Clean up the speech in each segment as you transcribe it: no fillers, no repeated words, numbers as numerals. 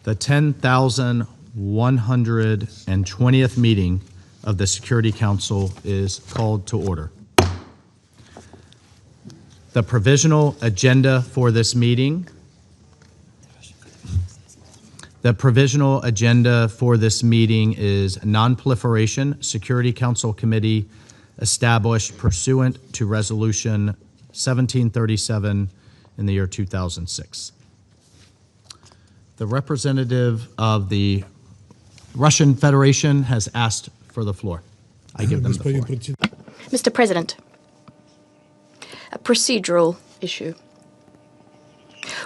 The 10,120th meeting of the Security Council is called to order. The provisional agenda for this meeting. The provisional agenda for this meeting is Non-Proliferation Security Council Committee established pursuant to Resolution 1737 in the year 2006. The representative of the Russian Federation has asked for the floor. I give them the floor. Mr. President, a procedural issue.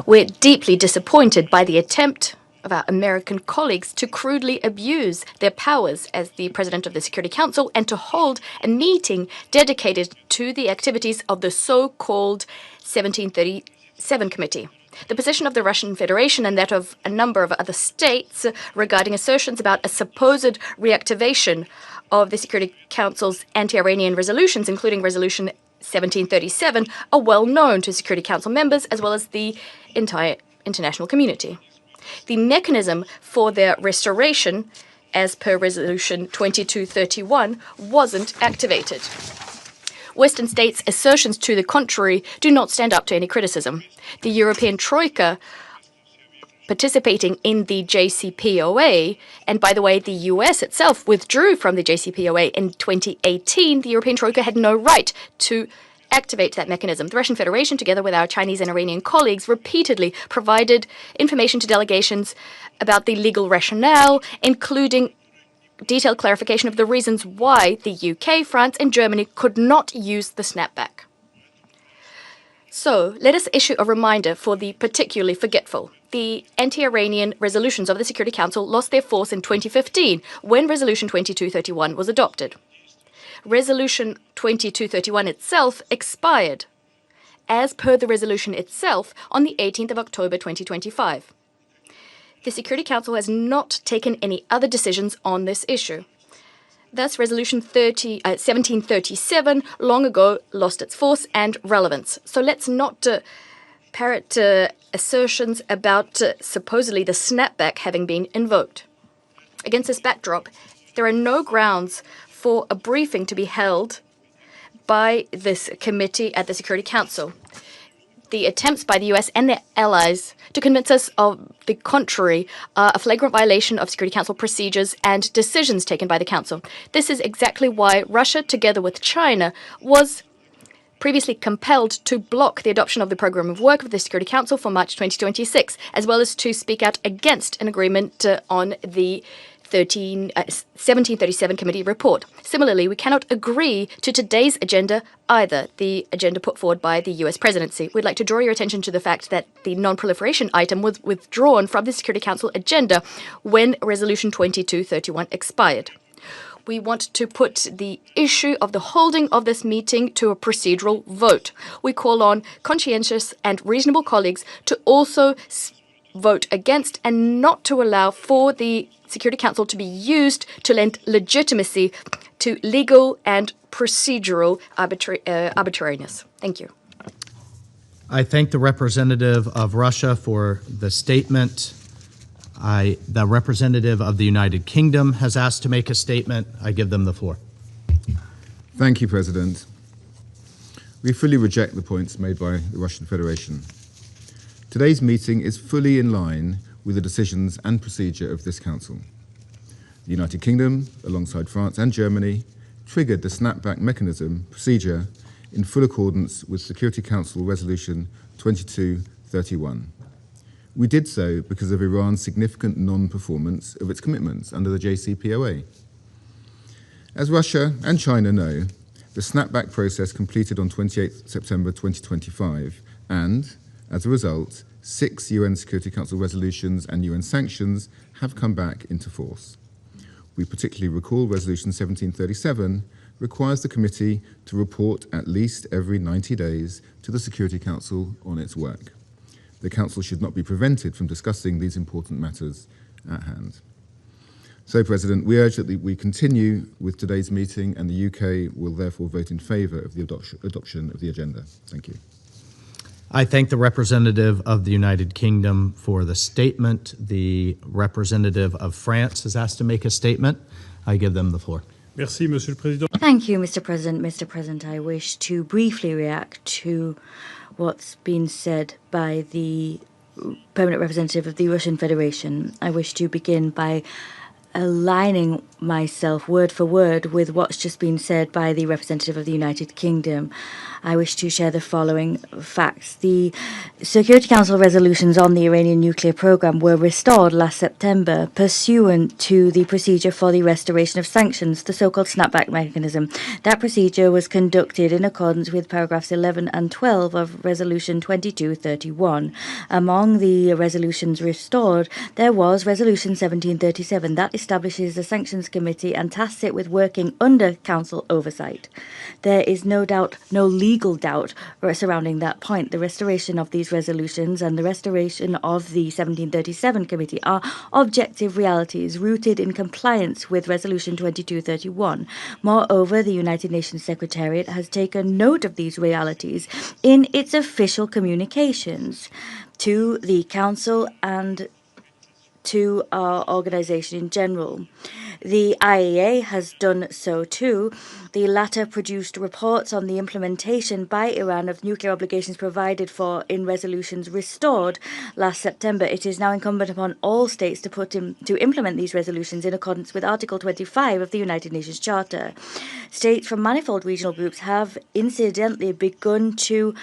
We're deeply disappointed by the attempt of our American colleagues to crudely abuse their powers as the President of the Security Council and to hold a meeting dedicated to the activities of the so-called 1737 Committee. The position of the Russian Federation and that of a number of other states regarding assertions about a supposed reactivation of the Security Council's anti-Iranian resolutions, including Resolution 1737, are well known to Security Council members as well as the entire international community. The mechanism for their restoration, as per Resolution 2231, wasn't activated. Western states' assertions to the contrary do not stand up to any criticism. The European Troika, participating in the JCPOA, and by the way, the US itself withdrew from the JCPOA in 2018, the European Troika had no right to activate that mechanism. The Russian Federation, together with our Chinese and Iranian colleagues, repeatedly provided information to delegations about the legal rationale, including detailed clarification of the reasons why the UK, France, and Germany could not use the snapback. So, let us issue a reminder for the particularly forgetful. The anti-Iranian resolutions of the Security Council lost their force in 2015 when Resolution 2231 was adopted. Resolution 2231 itself expired, as per the resolution itself, on the 18th of October 2025. The Security Council has not taken any other decisions on this issue. Thus, Resolution 1737 long ago lost its force and relevance. So let's not parrot assertions about supposedly the snapback having been invoked. Against this backdrop, there are no grounds for a briefing to be held by this committee at the Security Council. The attempts by the US and their allies to convince us of the contrary are a flagrant violation of Security Council procedures and decisions taken by the Council. This is exactly why Russia, together with China, was previously compelled to block the adoption of the Programme of Work of the Security Council for March 2026, as well as to speak out against an agreement on the 1737 Committee report. Similarly, we cannot agree to today's agenda either, the agenda put forward by the US presidency. We'd like to draw your attention to the fact that the non-proliferation item was withdrawn from the Security Council agenda when Resolution 2231 expired. We want to put the issue of the holding of this meeting to a procedural vote. We call on conscientious and reasonable colleagues to also vote against and not to allow for the Security Council to be used to lend legitimacy to legal and procedural arbitrariness. Thank you. I thank the representative of Russia for the statement. The representative of the United Kingdom has asked to make a statement. I give them the floor. Thank you, President. We fully reject the points made by the Russian Federation. Today's meeting is fully in line with the decisions and procedure of this Council. The United Kingdom, alongside France and Germany, triggered the snapback mechanism procedure in full accordance with Security Council Resolution 2231. We did so because of Iran's significant non-performance of its commitments under the JCPOA. As Russia and China know, the snapback process completed on 28 September 2025 and, as a result, 6 UN Security Council resolutions and UN sanctions have come back into force. We particularly recall Resolution 1737 requires the committee to report at least every 90 days to the Security Council on its work. The Council should not be prevented from discussing these important matters at hand. So, President, we urge that we continue with today's meeting, and the UK will therefore vote in favour of the adoption of the agenda. Thank you. I thank the representative of the United Kingdom for the statement. The representative of France has asked to make a statement. I give them the floor. Merci, Monsieur le Président. Thank you, Mr. President. Mr. President, I wish to briefly react to what's been said by the permanent representative of the Russian Federation. I wish to begin by aligning myself word for word with what's just been said by the representative of the United Kingdom. I wish to share the following facts. The Security Council resolutions on the Iranian nuclear program were restored last September pursuant to the procedure for the restoration of sanctions, the so-called snapback mechanism. That procedure was conducted in accordance with paragraphs 11 and 12 of Resolution 2231. Among the resolutions restored, there was Resolution 1737 that establishes the Sanctions Committee and tasks it with working under Council oversight. There is no doubt, no legal doubt surrounding that point. The restoration of these resolutions and the restoration of the 1737 Committee are objective realities rooted in compliance with Resolution 2231. Moreover, the United Nations Secretariat has taken note of these realities in its official communications to the Council and to our organization in general. The IAEA has done so too. The latter produced reports on the implementation by Iran of nuclear obligations provided for in resolutions restored last September. It is now incumbent upon all states to implement these resolutions in accordance with Article 25 of the United Nations Charter. States from manifold regional groups have incidentally begun to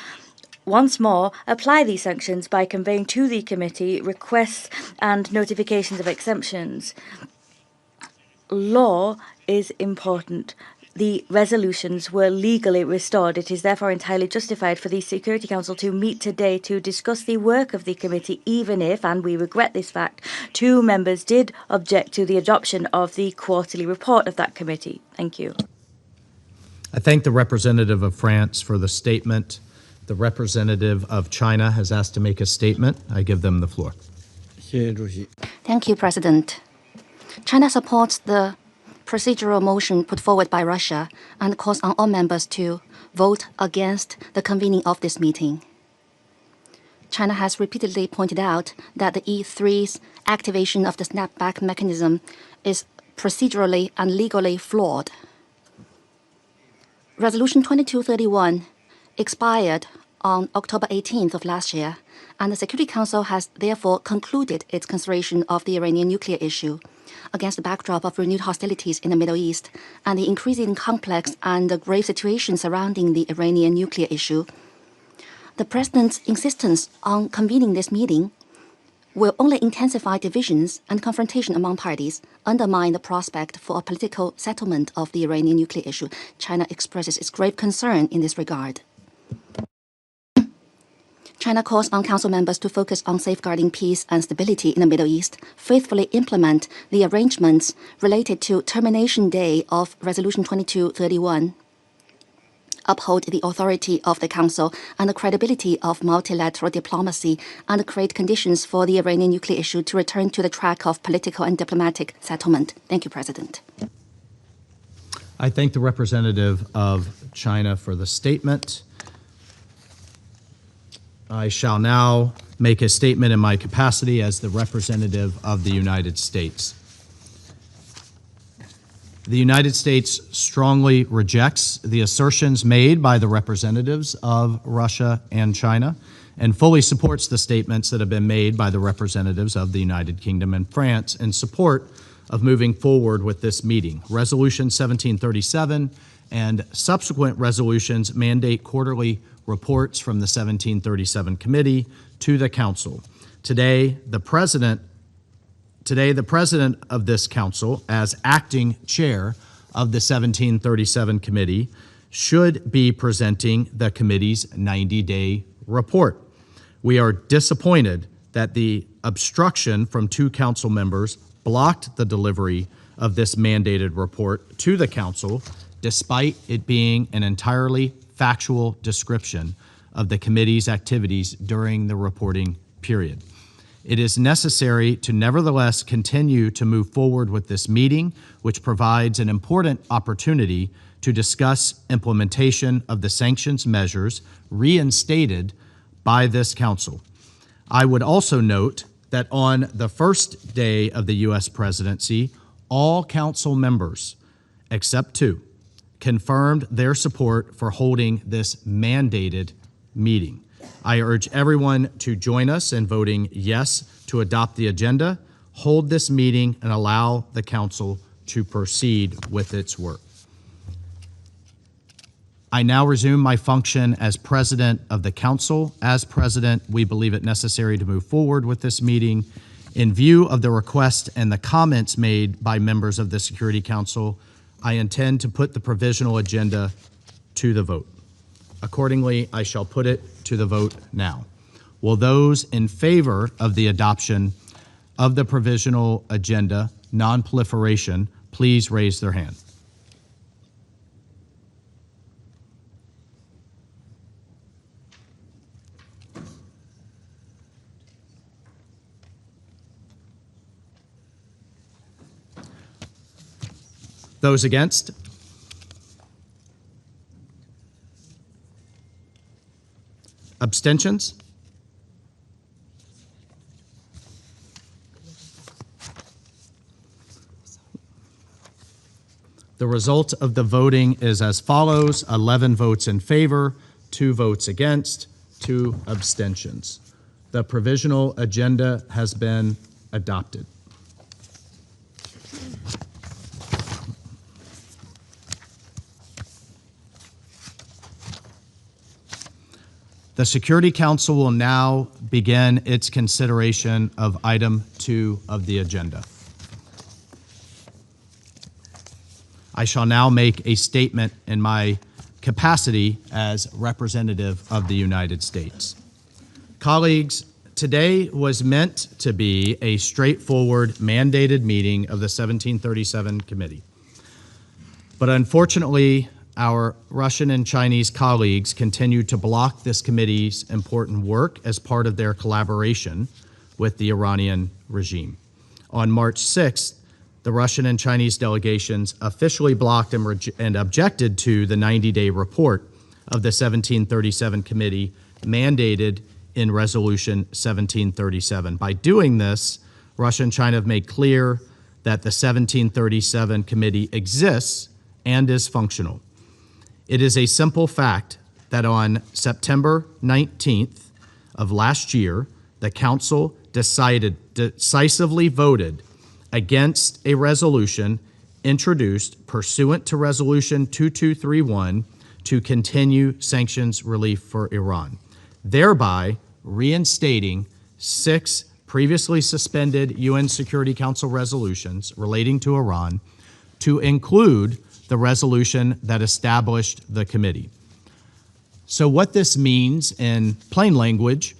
once more apply these sanctions by conveying to the committee requests and notifications of exemptions. Law is important. The resolutions were legally restored. It is therefore entirely justified for the Security Council to meet today to discuss the work of the committee, even if, and we regret this fact, 2 members did object to the adoption of the quarterly report of that committee. Thank you. I thank the representative of France for the statement. The representative of China has asked to make a statement. I give them the floor. Thank you, President. China supports the procedural motion put forward by Russia and calls on all members to vote against the convening of this meeting. China has repeatedly pointed out that the E3's activation of the snapback mechanism is procedurally and legally flawed. Resolution 2231 expired on October 18th of last year, and the Security Council has therefore concluded its consideration of the Iranian nuclear issue against the backdrop of renewed hostilities in the Middle East and the increasing complex and grave situation surrounding the Iranian nuclear issue. The President's insistence on convening this meeting will only intensify divisions and confrontation among parties, undermine the prospect for a political settlement of the Iranian nuclear issue. China expresses its grave concern in this regard. China calls on Council members to focus on safeguarding peace and stability in the Middle East, faithfully implement the arrangements related to termination day of Resolution 2231, uphold the authority of the Council and the credibility of multilateral diplomacy, and create conditions for the Iranian nuclear issue to return to the track of political and diplomatic settlement. Thank you, President. I thank the representative of China for the statement. I shall now make a statement in my capacity as the representative of the United States. The United States strongly rejects the assertions made by the representatives of Russia and China and fully supports the statements that have been made by the representatives of the United Kingdom and France in support of moving forward with this meeting. Resolution 1737 and subsequent resolutions mandate quarterly reports from the 1737 Committee to the Council. Today, the President of this Council, as acting chair of the 1737 Committee, should be presenting the committee's 90-day report. We are disappointed that the obstruction from 2 Council members blocked the delivery of this mandated report to the Council, despite it being an entirely factual description of the committee's activities during the reporting period. It is necessary to nevertheless continue to move forward with this meeting, which provides an important opportunity to discuss implementation of the sanctions measures reinstated by this council. I would also note that on the first day of the U.S. presidency, all council members, except 2, confirmed their support for holding this mandated meeting. I urge everyone to join us in voting yes to adopt the agenda, hold this meeting, and allow the council to proceed with its work. I now resume my function as president of the council. As president, we believe it necessary to move forward with this meeting. In view of the request and the comments made by members of the Security Council, I intend to put the provisional agenda to the vote. Accordingly, I shall put it to the vote now. Will those in favor of the adoption of the provisional agenda, non-proliferation, please raise their hand. Those against? Abstentions? The result of the voting is as follows: 11 votes in favor, 2 votes against, 2 abstentions. The provisional agenda has been adopted. The Security Council will now begin its consideration of item 2 of the agenda. I shall now make a statement in my capacity as representative of the United States. Colleagues, today was meant to be a straightforward mandated meeting of the 1737 Committee. But unfortunately, our Russian and Chinese colleagues continue to block this committee's important work as part of their collaboration with the Iranian regime. On March 6th, the Russian and Chinese delegations officially blocked and objected to the 90-day report of the 1737 Committee mandated in Resolution 1737. By doing this, Russia and China have made clear that the 1737 Committee exists and is functional. It is a simple fact that on September 19th of last year, the Council decisively voted against a resolution introduced pursuant to Resolution 2231 to continue sanctions relief for Iran, thereby reinstating 6 previously suspended UN Security Council resolutions relating to Iran to include the resolution that established the committee. So what this means in plain language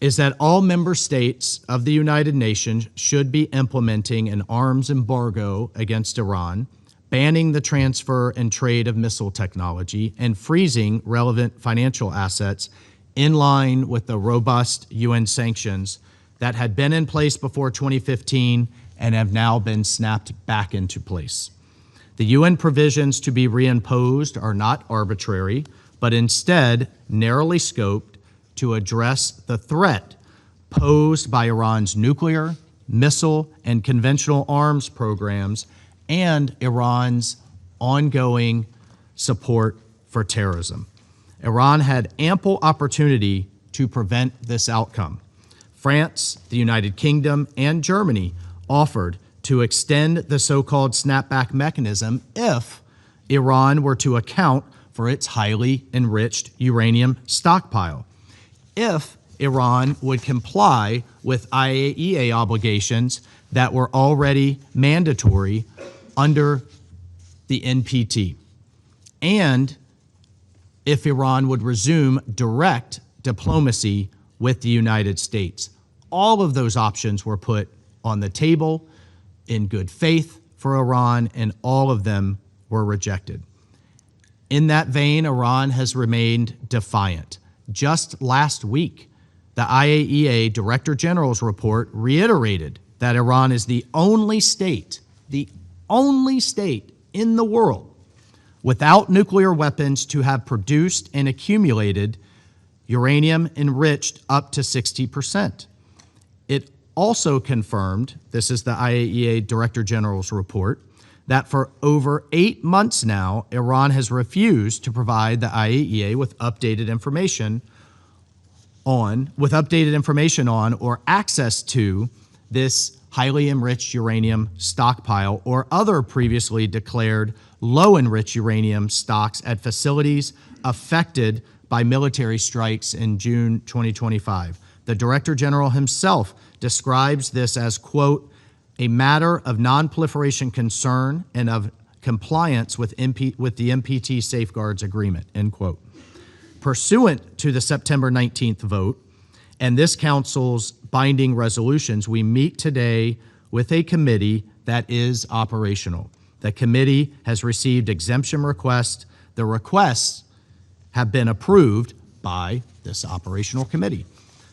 is that all member states of the United Nations should be implementing an arms embargo against Iran, banning the transfer and trade of missile technology, and freezing relevant financial assets in line with the robust UN sanctions that had been in place before 2015 and have now been snapped back into place. The UN provisions to be reimposed are not arbitrary, but instead narrowly scoped to address the threat posed by Iran's nuclear, missile, and conventional arms programs and Iran's ongoing support for terrorism. Iran had ample opportunity to prevent this outcome. France, the United Kingdom, and Germany offered to extend the so-called snapback mechanism if Iran were to account for its highly enriched uranium stockpile, if Iran would comply with IAEA obligations that were already mandatory under the NPT, and if Iran would resume direct diplomacy with the United States. All of those options were put on the table in good faith for Iran, and all of them were rejected. In that vein, Iran has remained defiant. Just last week, the IAEA Director General's report reiterated that Iran is the only state in the world without nuclear weapons to have produced and accumulated uranium enriched up to 60%. It also confirmed, this is the IAEA Director General's report, that for over 8 months now, Iran has refused to provide the IAEA with updated information on or access to this highly enriched uranium stockpile or other previously declared low enriched uranium stocks at facilities affected by military strikes in June 2025. The Director General himself describes this as, quote, a matter of non-proliferation concern and of compliance with the NPT Safeguards Agreement, end quote. Pursuant to the September 19th vote and this Council's binding resolutions, we meet today with a committee that is operational. The committee has received exemption requests. The requests have been approved by this operational committee.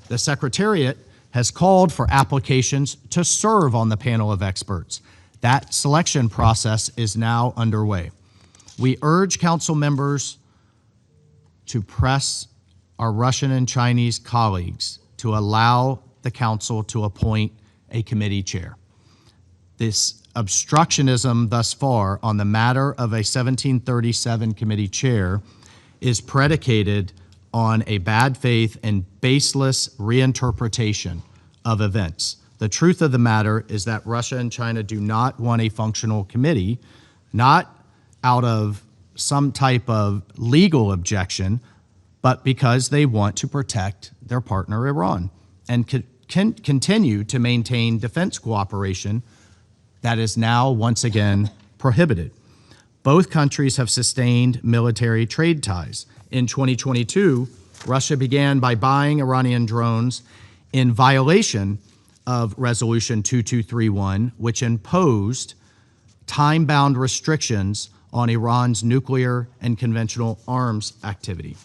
The Secretariat has called for applications to serve on the panel of experts. That selection process is now underway. We urge Council members to press our Russian and Chinese colleagues to allow the Council to appoint a committee chair. This obstructionism thus far on the matter of a 1737 committee chair is predicated on a bad faith and baseless reinterpretation of events. The truth of the matter is that Russia and China do not want a functional committee, not out of some type of legal objection, but because they want to protect their partner Iran and can continue to maintain defense cooperation that is now once again prohibited. Both countries have sustained military trade ties. In 2022, Russia began by buying Iranian drones in violation of Resolution 2231, which imposed time-bound restrictions on Iran's nuclear and conventional arms activity.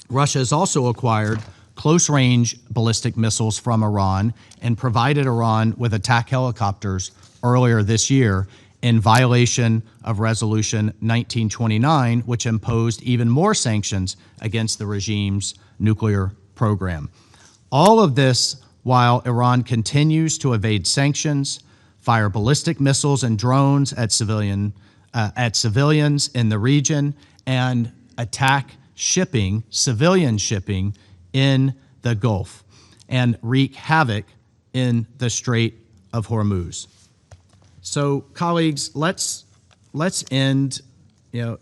Russia has also acquired close-range ballistic missiles from Iran and provided Iran with attack helicopters earlier this year in violation of Resolution 1929, which imposed even more sanctions against the regime's nuclear program. All of this while Iran continues to evade sanctions, fire ballistic missiles and drones at civilians in the region, and attack civilian shipping in the Gulf, and wreak havoc in the Strait of Hormuz. So, colleagues, let's end. Enough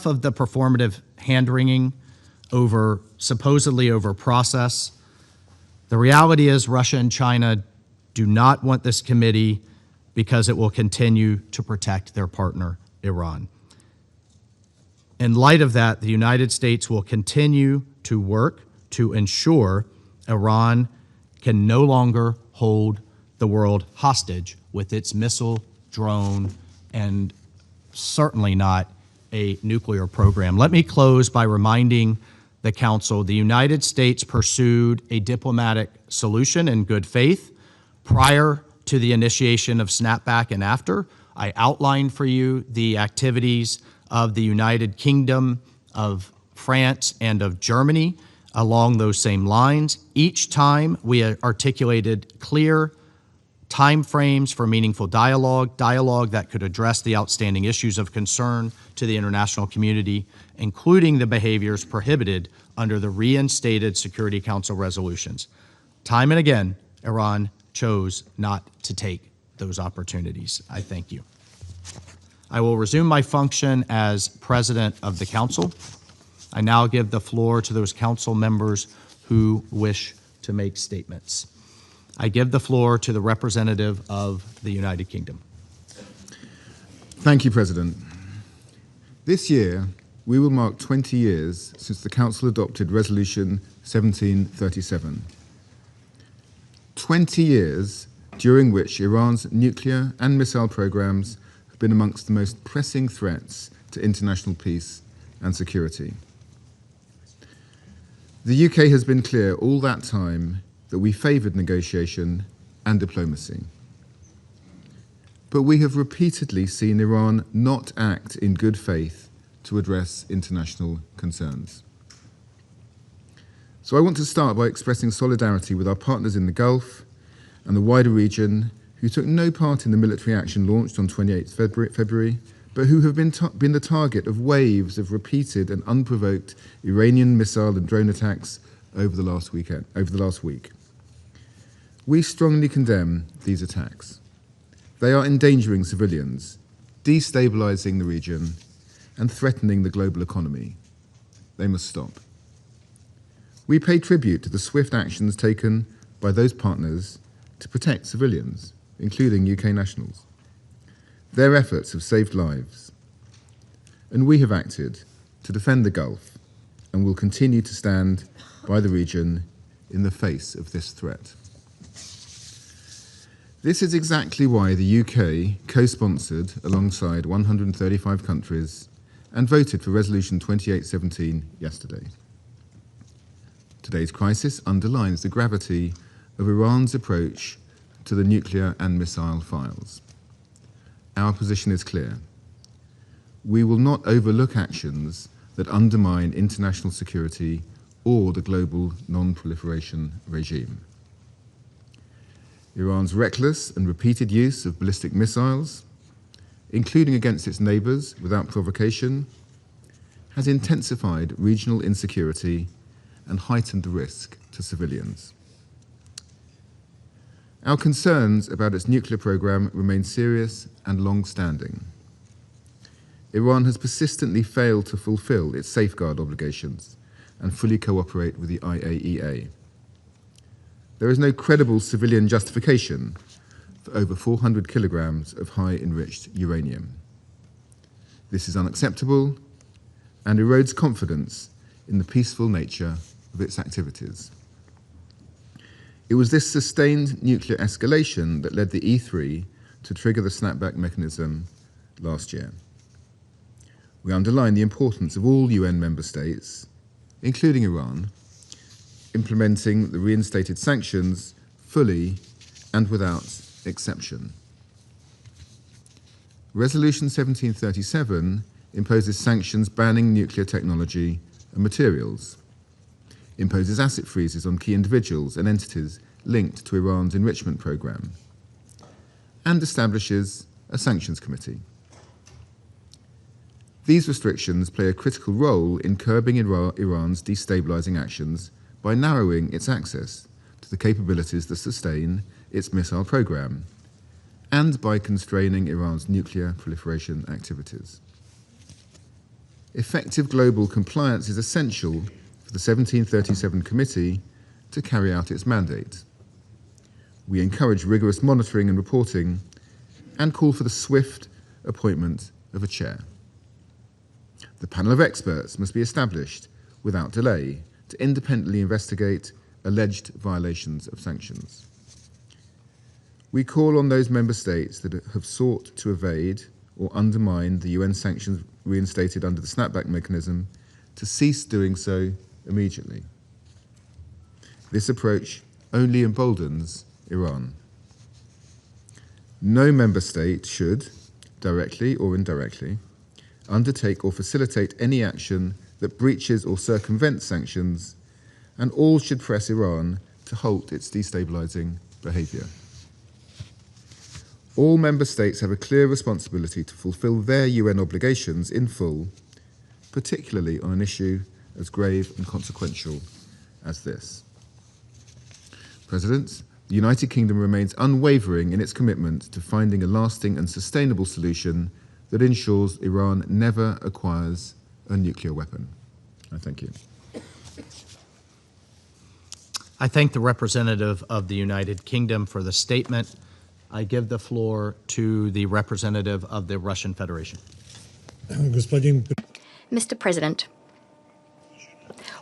of the performative hand-wringing supposedly over process. The reality is Russia and China do not want this committee because it will continue to protect their partner, Iran. In light of that, the United States will continue to work to ensure Iran can no longer hold the world hostage with its missile, drone, and certainly not a nuclear program. Let me close by reminding the Council the United States pursued a diplomatic solution in good faith prior to the initiation of Snapback and after. I outlined for you the activities of the United Kingdom, of France, and of Germany along those same lines. Each time we articulated clear timeframes for meaningful dialogue that could address the outstanding issues of concern to the international community, including the behaviors prohibited under the reinstated Security Council resolutions. Time and again, Iran chose not to take those opportunities. I thank you. I will resume my function as President of the Council. I now give the floor to those Council members who wish to make statements. I give the floor to the representative of the United Kingdom. Thank you, President. This year, we will mark 20 years since the Council adopted Resolution 1737. 20 years during which Iran's nuclear and missile programs have been amongst the most pressing threats to international peace and security. The UK has been clear all that time that we favoured negotiation and diplomacy. But we have repeatedly seen Iran not act in good faith to address international concerns. So I want to start by expressing solidarity with our partners in the Gulf and the wider region who took no part in the military action launched on 28 February, but who have been the target of waves of repeated and unprovoked Iranian missile and drone attacks over the last week. We strongly condemn these attacks. They are endangering civilians, destabilizing the region, and threatening the global economy. They must stop. We pay tribute to the swift actions taken by those partners to protect civilians, including UK nationals. Their efforts have saved lives, and we have acted to defend the Gulf and will continue to stand by the region in the face of this threat. This is exactly why the UK co-sponsored alongside 135 countries and voted for Resolution 2817 yesterday. Today's crisis underlines the gravity of Iran's approach to the nuclear and missile files. Our position is clear. We will not overlook actions that undermine international security or the global non-proliferation regime. Iran's reckless and repeated use of ballistic missiles, including against its neighbours without provocation, has intensified regional insecurity and heightened the risk to civilians. Our concerns about its nuclear program remain serious and long-standing. Iran has persistently failed to fulfill its safeguard obligations and fully cooperate with the IAEA. There is no credible civilian justification for over 400 kilograms of high-enriched uranium. This is unacceptable and erodes confidence in the peaceful nature of its activities. It was this sustained nuclear escalation that led the E3 to trigger the snapback mechanism last year. We underline the importance of all UN member states, including Iran, implementing the reinstated sanctions fully and without exception. Resolution 1737 imposes sanctions banning nuclear technology and materials, imposes asset freezes on key individuals and entities linked to Iran's enrichment program, and establishes a sanctions committee. These restrictions play a critical role in curbing Iran's destabilizing actions by narrowing its access to the capabilities that sustain its missile program, and by constraining Iran's nuclear proliferation activities. Effective global compliance is essential for the 1737 Committee to carry out its mandate. We encourage rigorous monitoring and reporting and call for the swift appointment of a chair. The panel of experts must be established without delay to independently investigate alleged violations of sanctions. We call on those member states that have sought to evade or undermine the UN sanctions reinstated under the snapback mechanism to cease doing so immediately. This approach only emboldens Iran. No member state should, directly or indirectly, undertake or facilitate any action that breaches or circumvents sanctions, and all should press Iran to halt its destabilizing behavior. All member states have a clear responsibility to fulfill their UN obligations in full, particularly on an issue as grave and consequential as this. President, the United Kingdom remains unwavering in its commitment to finding a lasting and sustainable solution that ensures Iran never acquires a nuclear weapon. I thank you. I thank the representative of the United Kingdom for the statement. I give the floor to the representative of the Russian Federation. Mr. President,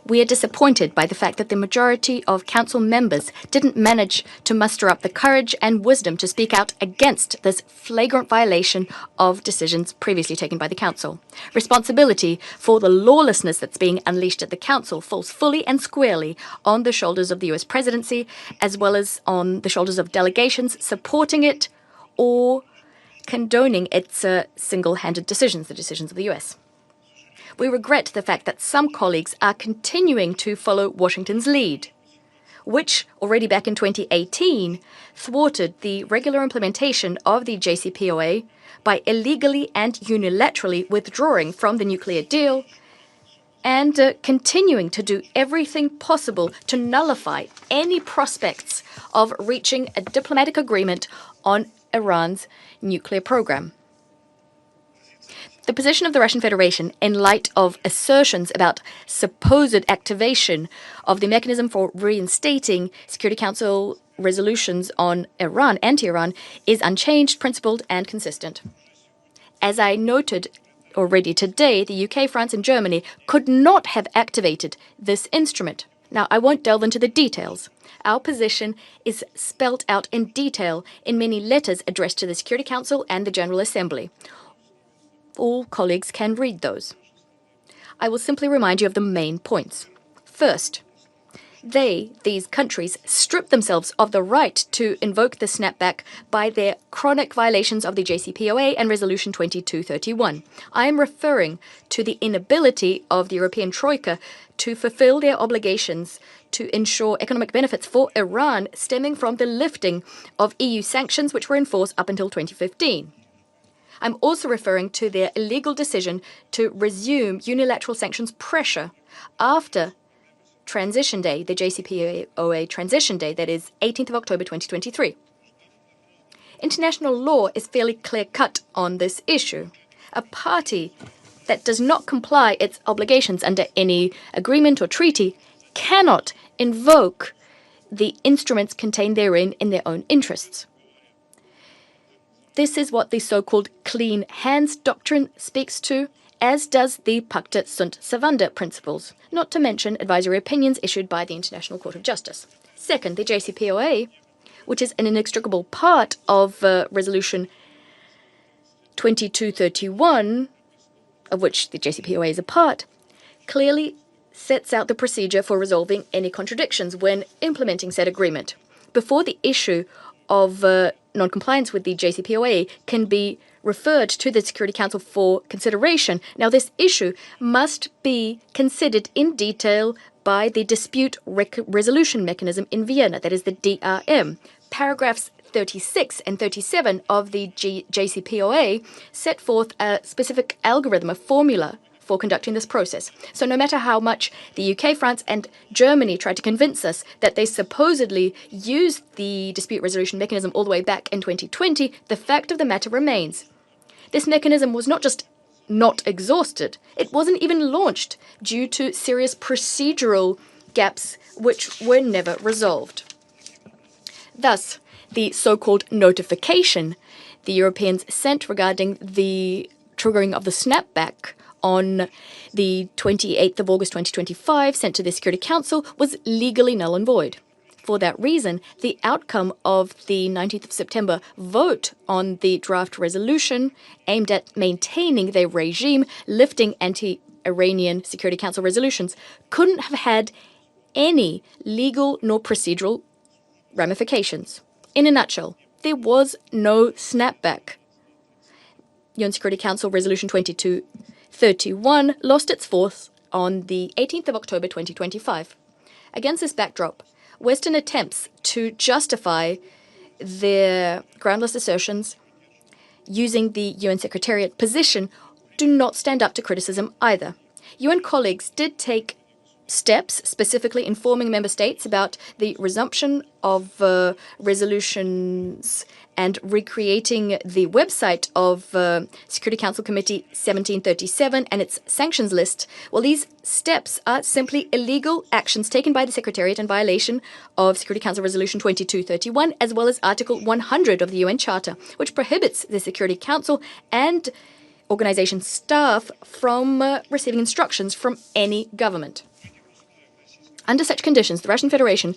we are disappointed by the fact that the majority of Council members didn't manage to muster up the courage and wisdom to speak out against this flagrant violation of decisions previously taken by the Council. Responsibility for the lawlessness that's being unleashed at the Council falls fully and squarely on the shoulders of the US presidency, as well as on the shoulders of delegations supporting it or condoning its single-handed decisions, the decisions of the US. We regret the fact that some colleagues are continuing to follow Washington's lead, which already back in 2018 thwarted the regular implementation of the JCPOA by illegally and unilaterally withdrawing from the nuclear deal and continuing to do everything possible to nullify any prospects of reaching a diplomatic agreement on Iran's nuclear program. The position of the Russian Federation, in light of assertions about supposed activation of the mechanism for reinstating Security Council resolutions on Iran, anti-Iran, is unchanged, principled, and consistent. As I noted already today, the UK, France, and Germany could not have activated this instrument. Now, I won't delve into the details. Our position is spelt out in detail in many letters addressed to the Security Council and the General Assembly. All colleagues can read those. I will simply remind you of the main points. First, these countries, strip themselves of the right to invoke the snapback by their chronic violations of the JCPOA and Resolution 2231. I am referring to the inability of the European Troika to fulfill their obligations to ensure economic benefits for Iran stemming from the lifting of EU sanctions which were in force up until 2015. I'm also referring to their illegal decision to resume unilateral sanctions pressure after Transition Day, the JCPOA Transition Day, that is 18th of October 2023. International law is fairly clear-cut on this issue. A party that does not comply its obligations under any agreement or treaty cannot invoke the instruments contained therein in their own interests. This is what the so-called clean hands doctrine speaks to, as does the Pacta sunt servanda principles, not to mention advisory opinions issued by the International Court of Justice. Second, the JCPOA, which is an inextricable part of Resolution 2231, of which the JCPOA is a part, clearly sets out the procedure for resolving any contradictions when implementing said agreement. Before the issue of non-compliance with the JCPOA can be referred to the Security Council for consideration. Now, this issue must be considered in detail by the Dispute Resolution Mechanism in Vienna, that is the DRM. Paragraphs 36 and 37 of the JCPOA set forth a specific algorithm, a formula for conducting this process. So no matter how much the UK, France, and Germany try to convince us that they supposedly used the dispute resolution mechanism all the way back in 2020, the fact of the matter remains. This mechanism was not just not exhausted, it wasn't even launched due to serious procedural gaps which were never resolved. Thus, the so-called notification the Europeans sent regarding the triggering of the snapback on the 28th of August 2025, sent to the Security Council, was legally null and void. For that reason, the outcome of the 19th of September vote on the draft resolution aimed at maintaining the regime, lifting anti-Iranian Security Council resolutions, couldn't have had any legal nor procedural ramifications. In a nutshell, there was no snapback. UN Security Council Resolution 2231 lost its force on the 18th of October 2025. Against this backdrop, Western attempts to justify their groundless assertions using the UN Secretariat position do not stand up to criticism either. UN colleagues did take steps, specifically informing member states about the resumption of resolutions and recreating the website of Security Council Committee 1737 and its sanctions list. Well, these steps are simply illegal actions taken by the Secretariat in violation of Security Council Resolution 2231, as well as Article 100 of the UN Charter, which prohibits the Security Council and organization staff from receiving instructions from any government. Under such conditions, the Russian Federation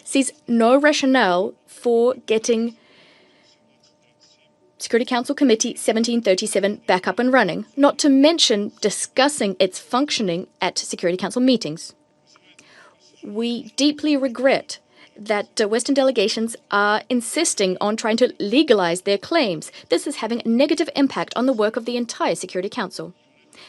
sees no rationale for getting Security Council Committee 1737 back up and running, not to mention discussing its functioning at Security Council meetings. We deeply regret that Western delegations are insisting on trying to legalize their claims. This is having a negative impact on the work of the entire Security Council.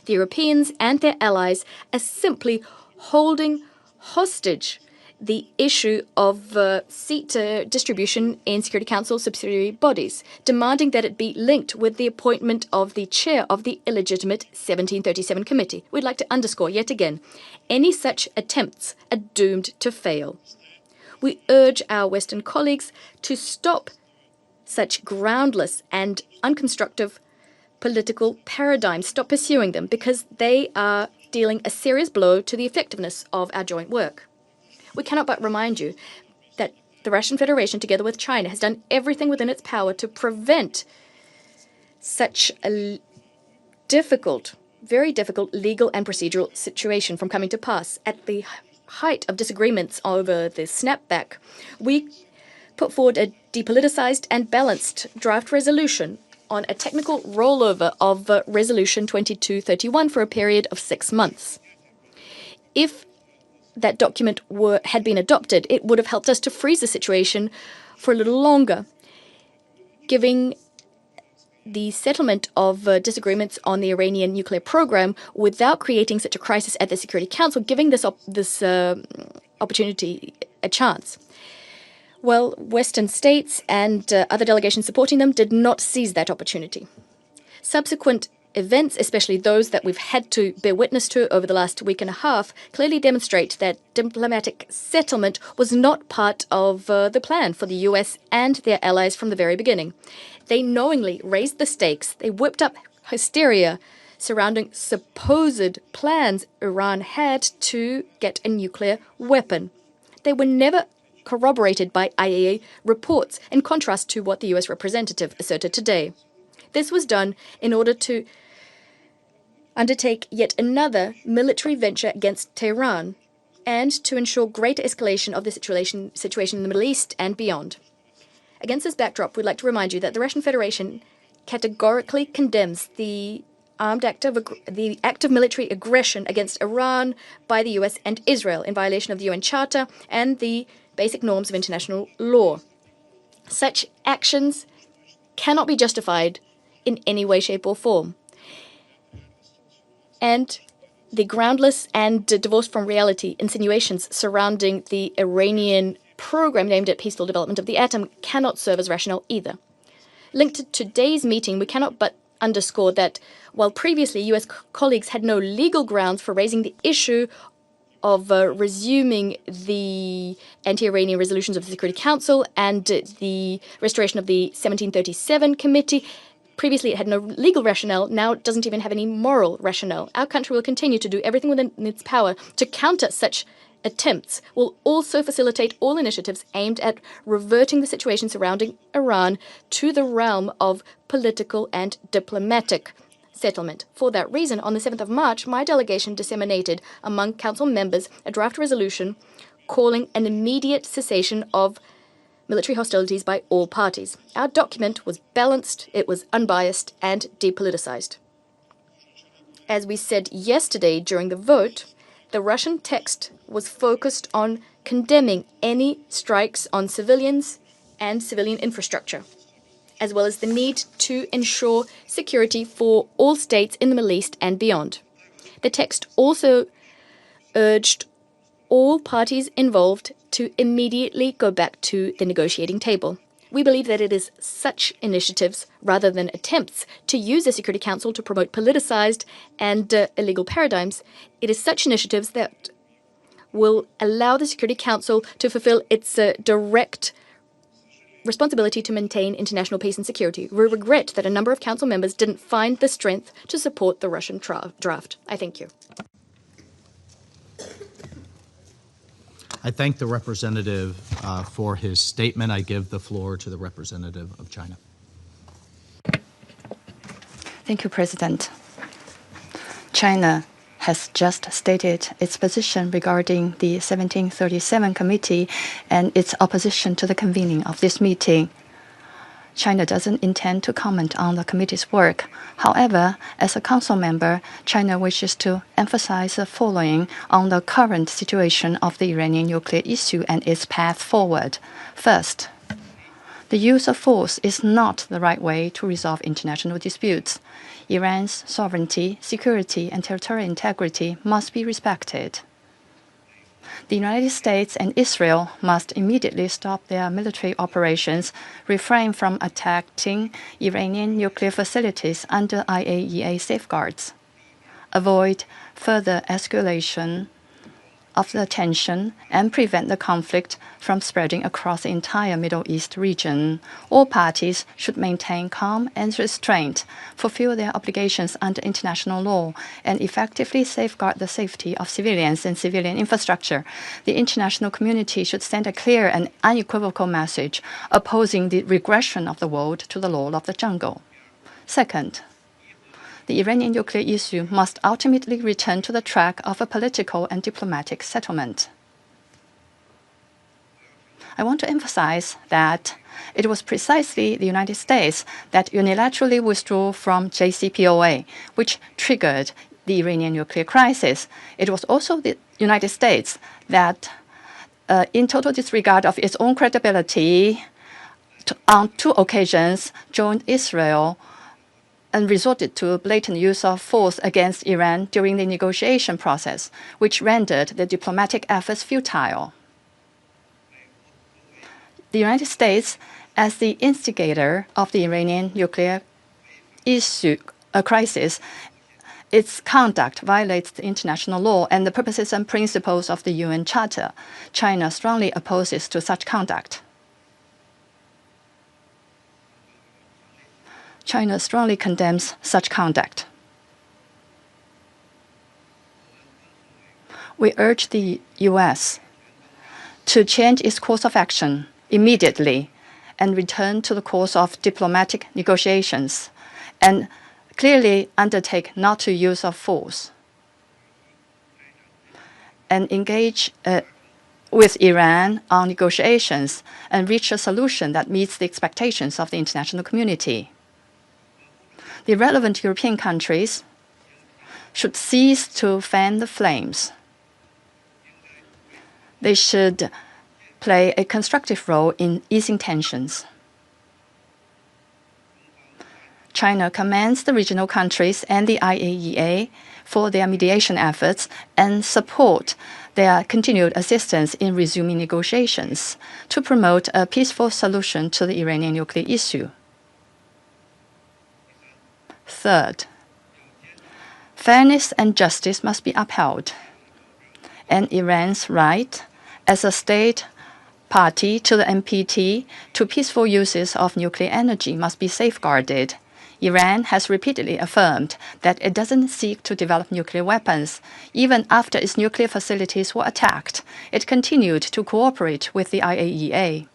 The Europeans and their allies are simply holding hostage the issue of seat distribution in Security Council subsidiary bodies, demanding that it be linked with the appointment of the chair of the illegitimate 1737 committee. We'd like to underscore yet again, any such attempts are doomed to fail. We urge our Western colleagues to stop such groundless and unconstructive political paradigms, stop pursuing them, because they are dealing a serious blow to the effectiveness of our joint work. We cannot but remind you that the Russian Federation, together with China, has done everything within its power to prevent such a difficult, very difficult legal and procedural situation from coming to pass. At the height of disagreements over the Snapback, we put forward a depoliticized and balanced draft resolution on a technical rollover of Resolution 2231 for a period of 6 months. If that document had been adopted, it would have helped us to freeze the situation for a little longer, giving the settlement of disagreements on the Iranian nuclear program without creating such a crisis at the Security Council, giving this opportunity a chance. Well, Western states and other delegations supporting them did not seize that opportunity. Subsequent events, especially those that we've had to bear witness to over the last week and a half, clearly demonstrate that diplomatic settlement was not part of the plan for the US and their allies from the very beginning. They knowingly raised the stakes. They whipped up hysteria surrounding supposed plans Iran had to get a nuclear weapon. They were never corroborated by IAEA reports, in contrast to what the US representative asserted today. This was done in order to undertake yet another military venture against Tehran and to ensure greater escalation of the situation in the Middle East and beyond. Against this backdrop, we'd like to remind you that the Russian Federation categorically condemns the act of military aggression against Iran by the US and Israel in violation of the UN Charter and the basic norms of international law. Such actions cannot be justified in any way, shape, or form. And the groundless and divorced from reality insinuations surrounding the Iranian program aimed at peaceful development of the atom cannot serve as rationale either. Linked to today's meeting, we cannot but underscore that while previously US colleagues had no legal grounds for raising the issue of resuming the anti-Iranian resolutions of the Security Council and the restoration of the 1737 committee, previously it had no legal rationale, now it doesn't even have any moral rationale. Our country will continue to do everything within its power to counter such attempts. Will also facilitate all initiatives aimed at reverting the situation surrounding Iran to the realm of political and diplomatic settlement. For that reason, on the 7th of March, my delegation disseminated among council members a draft resolution calling an immediate cessation of military hostilities by all parties. Our document was balanced, it was unbiased, and depoliticized. As we said yesterday during the vote, the Russian text was focused on condemning any strikes on civilians and civilian infrastructure, as well as the need to ensure security for all states in the Middle East and beyond. The text also urged all parties involved to immediately go back to the negotiating table. We believe that it is such initiatives, rather than attempts to use the Security Council to promote politicized and illegal paradigms, it is such initiatives that will allow the Security Council to fulfill its direct responsibility to maintain international peace and security. We regret that a number of council members didn't find the strength to support the Russian draft. I thank you. I thank the representative for his statement. I give the floor to the representative of China. Thank you, President. China has just stated its position regarding the 1737 committee and its opposition to the convening of this meeting. China doesn't intend to comment on the committee's work. However, as a council member, China wishes to emphasize the following on the current situation of the Iranian nuclear issue and its path forward. First, The use of force is not the right way to resolve international disputes. Iran's sovereignty, security, and territorial integrity must be respected. The United States and Israel must immediately stop their military operations, refrain from attacking Iranian nuclear facilities under IAEA safeguards, avoid further escalation of the tension, and prevent the conflict from spreading across the entire Middle East region. All parties should maintain calm and restraint, fulfill their obligations under international law, and effectively safeguard the safety of civilians and civilian infrastructure. The international community should send a clear and unequivocal message opposing the regression of the world to the law of the jungle. Second, the Iranian nuclear issue must ultimately return to the track of a political and diplomatic settlement. I want to emphasize that it was precisely the United States that unilaterally withdrew from JCPOA, which triggered the Iranian nuclear crisis. It was also the United States that, in total disregard of its own credibility, on 2 occasions joined Israel and resorted to blatant use of force against Iran during the negotiation process, which rendered the diplomatic efforts futile. The United States, as the instigator of the Iranian nuclear crisis, its conduct violates the international law and the purposes and principles of the UN Charter. China strongly opposes to such conduct. China strongly condemns such conduct. We urge the U.S. to change its course of action immediately and return to the course of diplomatic negotiations and clearly undertake not to use of force and engage with Iran on negotiations and reach a solution that meets the expectations of the international community. The relevant European countries should cease to fan the flames. They should play a constructive role in easing tensions. China commends the regional countries and the IAEA for their mediation efforts and support their continued assistance in resuming negotiations to promote a peaceful solution to the Iranian nuclear issue. Third, fairness and justice must be upheld, and Iran's right as a state party to the NPT to peaceful uses of nuclear energy must be safeguarded. Iran has repeatedly affirmed that it doesn't seek to develop nuclear weapons. Even after its nuclear facilities were attacked, it continued to cooperate with the IAEA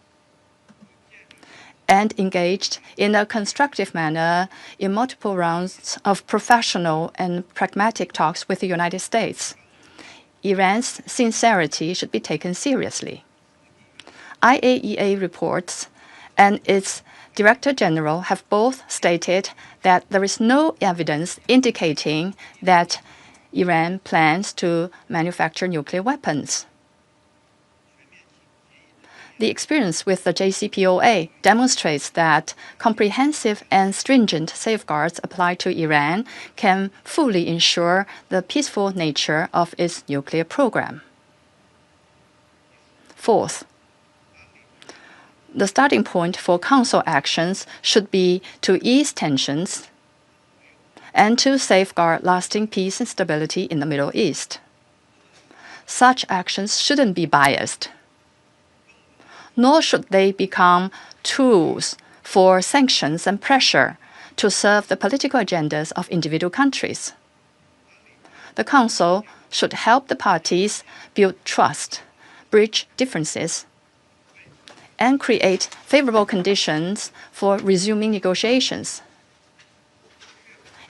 and engaged in a constructive manner in multiple rounds of professional and pragmatic talks with the United States. Iran's sincerity should be taken seriously. IAEA reports and its Director General have both stated that there is no evidence indicating that Iran plans to manufacture nuclear weapons. The experience with the JCPOA demonstrates that comprehensive and stringent safeguards applied to Iran can fully ensure the peaceful nature of its nuclear program. Fourth, the starting point for Council actions should be to ease tensions and to safeguard lasting peace and stability in the Middle East. Such actions shouldn't be biased, nor should they become tools for sanctions and pressure to serve the political agendas of individual countries. The Council should help the parties build trust, bridge differences, and create favorable conditions for resuming negotiations,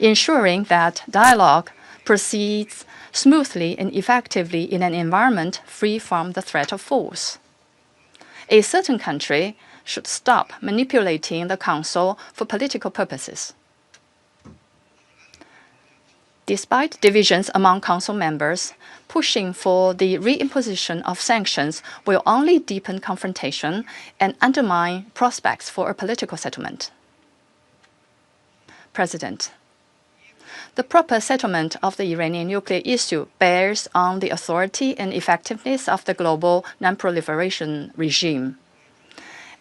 ensuring that dialogue proceeds smoothly and effectively in an environment free from the threat of force. A certain country should stop manipulating the Council for political purposes. Despite divisions among Council members, pushing for the reimposition of sanctions will only deepen confrontation and undermine prospects for a political settlement. President, the proper settlement of the Iranian nuclear issue bears on the authority and effectiveness of the global non-proliferation regime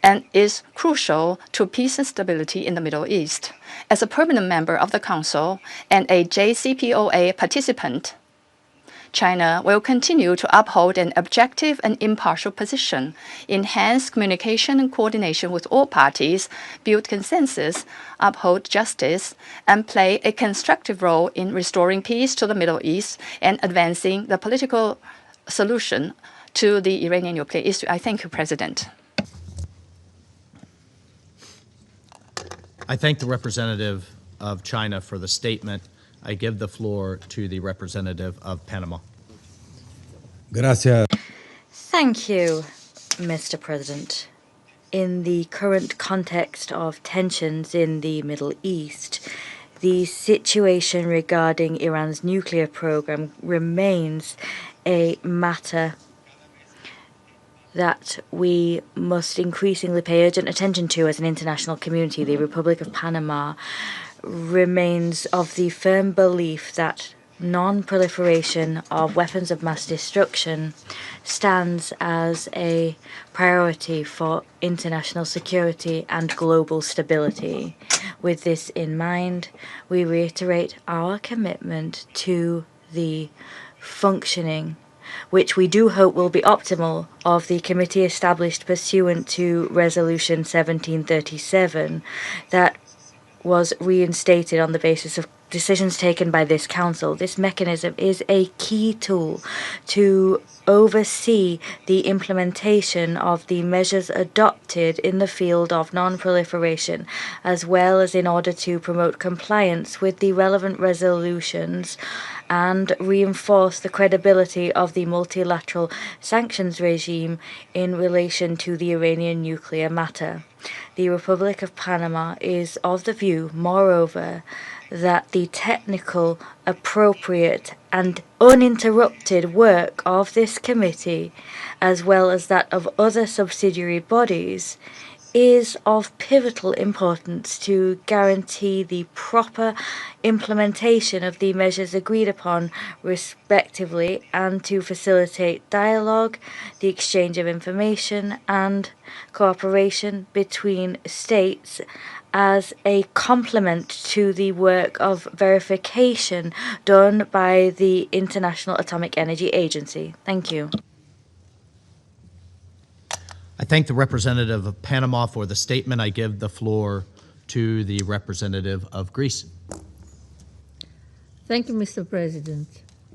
and is crucial to peace and stability in the Middle East. As a permanent member of the Council and a JCPOA participant, China will continue to uphold an objective and impartial position, enhance communication and coordination with all parties, build consensus, uphold justice, and play a constructive role in restoring peace to the Middle East and advancing the political solution to the Iranian nuclear issue. I thank you, President. I thank the representative of China for the statement. I give the floor to the representative of Panama. Gracias. Thank you, Mr. President. In the current context of tensions in the Middle East, the situation regarding Iran's nuclear program remains a matter that we must increasingly pay urgent attention to as an international community. The Republic of Panama remains of the firm belief that non-proliferation of weapons of mass destruction stands as a priority for international security and global stability. With this in mind, we reiterate our commitment to the functioning, which we do hope will be optimal, of the committee established pursuant to Resolution 1737 that was reinstated on the basis of decisions taken by this Council. This mechanism is a key tool to oversee the implementation of the measures adopted in the field of non-proliferation, as well as in order to promote compliance with the relevant resolutions and reinforce the credibility of the multilateral sanctions regime in relation to the Iranian nuclear matter. The Republic of Panama is of the view, moreover, that the technical, appropriate, and uninterrupted work of this committee, as well as that of other subsidiary bodies, is of pivotal importance to guarantee the proper implementation of the measures agreed upon respectively and to facilitate dialogue, the exchange of information, and cooperation between states as a complement to the work of verification done by the International Atomic Energy Agency. Thank you. I thank the representative of Panama for the statement. I give the floor to the representative of Greece. Thank you, Mr. President.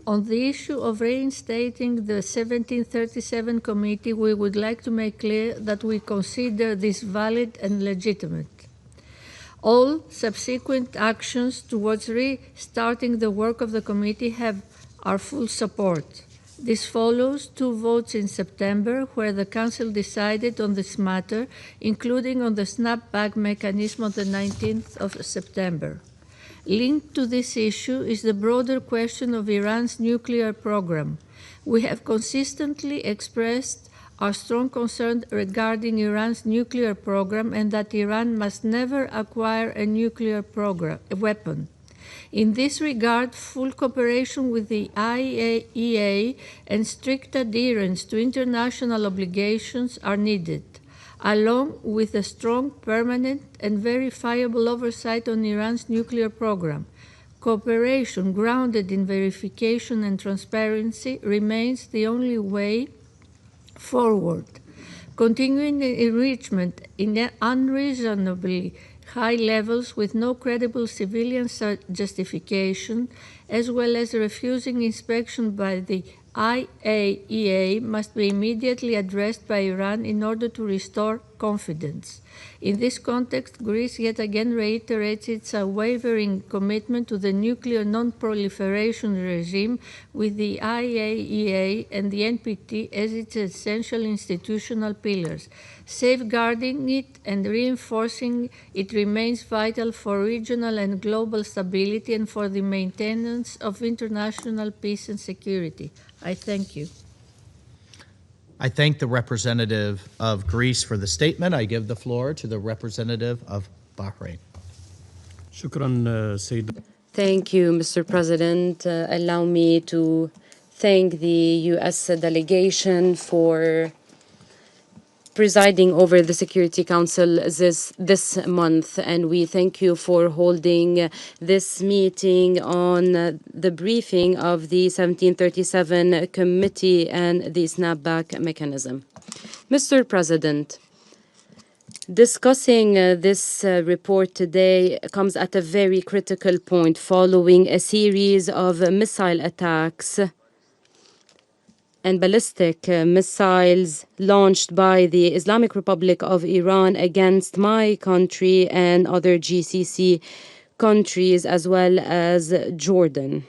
On the issue of reinstating the 1737 committee, we would like to make clear that we consider this valid and legitimate. All subsequent actions towards restarting the work of the committee have our full support. This follows 2 votes in September where the Council decided on this matter, including on the snapback mechanism on the 19th of September. Linked to this issue is the broader question of Iran's nuclear program. We have consistently expressed our strong concern regarding Iran's nuclear program and that Iran must never acquire a nuclear weapon. In this regard, full cooperation with the IAEA and strict adherence to international obligations are needed, along with a strong, permanent, and verifiable oversight on Iran's nuclear program. Cooperation grounded in verification and transparency remains the only way forward. Continuing enrichment in unreasonably high levels with no credible civilian justification, as well as refusing inspection by the IAEA must be immediately addressed by Iran in order to restore confidence. In this context, Greece yet again reiterates its unwavering commitment to the nuclear non-proliferation regime, with the IAEA and the NPT as its essential institutional pillars. Safeguarding it and reinforcing it remains vital for regional and global stability and for the maintenance of international peace and security. I thank you. I thank the representative of Greece for the statement. I give the floor to the representative of Bahrain. شكرا سيد. Thank you, Mr. President. Allow me to thank the U.S. delegation for presiding over the Security Council this month, and we thank you for holding this meeting on the briefing of the 1737 Committee and the Snapback mechanism. Mr. President, discussing this report today comes at a very critical point following a series of missile attacks and ballistic missiles launched by the Islamic Republic of Iran against my country and other GCC countries, as well as Jordan.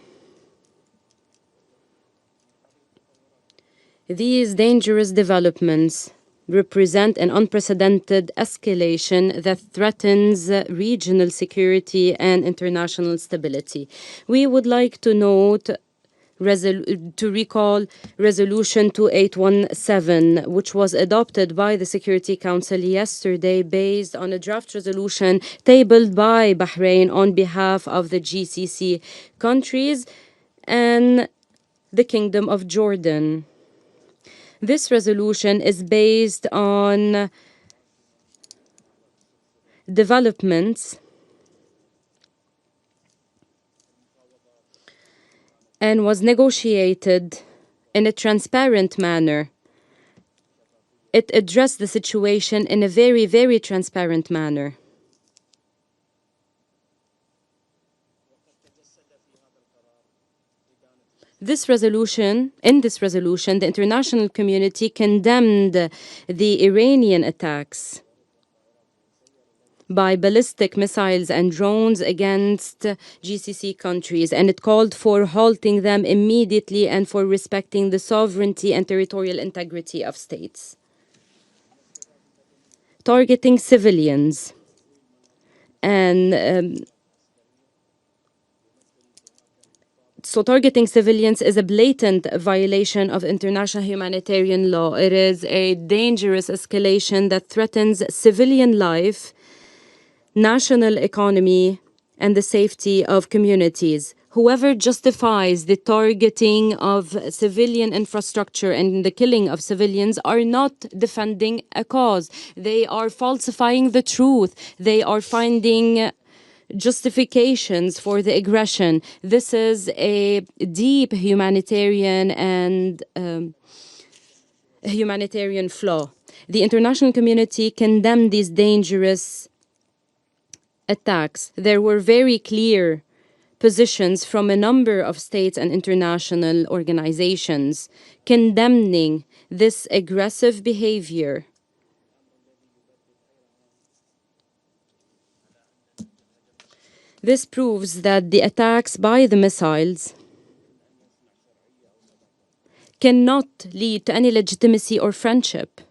These dangerous developments represent an unprecedented escalation that threatens regional security and international stability. We would like to note to recall Resolution 2817, which was adopted by the Security Council yesterday based on a draft resolution tabled by Bahrain on behalf of the GCC countries and the Kingdom of Jordan. This resolution is based on developments and was negotiated in a transparent manner. It addressed the situation in a very, very transparent manner. In this resolution, the international community condemned the Iranian attacks by ballistic missiles and drones against GCC countries, and it called for halting them immediately and for respecting the sovereignty and territorial integrity of states. Targeting civilians and targeting civilians is a blatant violation of international humanitarian law. It is a dangerous escalation that threatens civilian life, national economy, and the safety of communities. Whoever justifies the targeting of civilian infrastructure and the killing of civilians are not defending a cause. They are falsifying the truth. They are finding justifications for the aggression. This is a deep humanitarian and humanitarian flaw. The international community condemned these dangerous attacks. There were very clear positions from a number of states and international organizations condemning this aggressive behavior. This proves that the attacks by the missiles cannot lead to any legitimacy or friendship.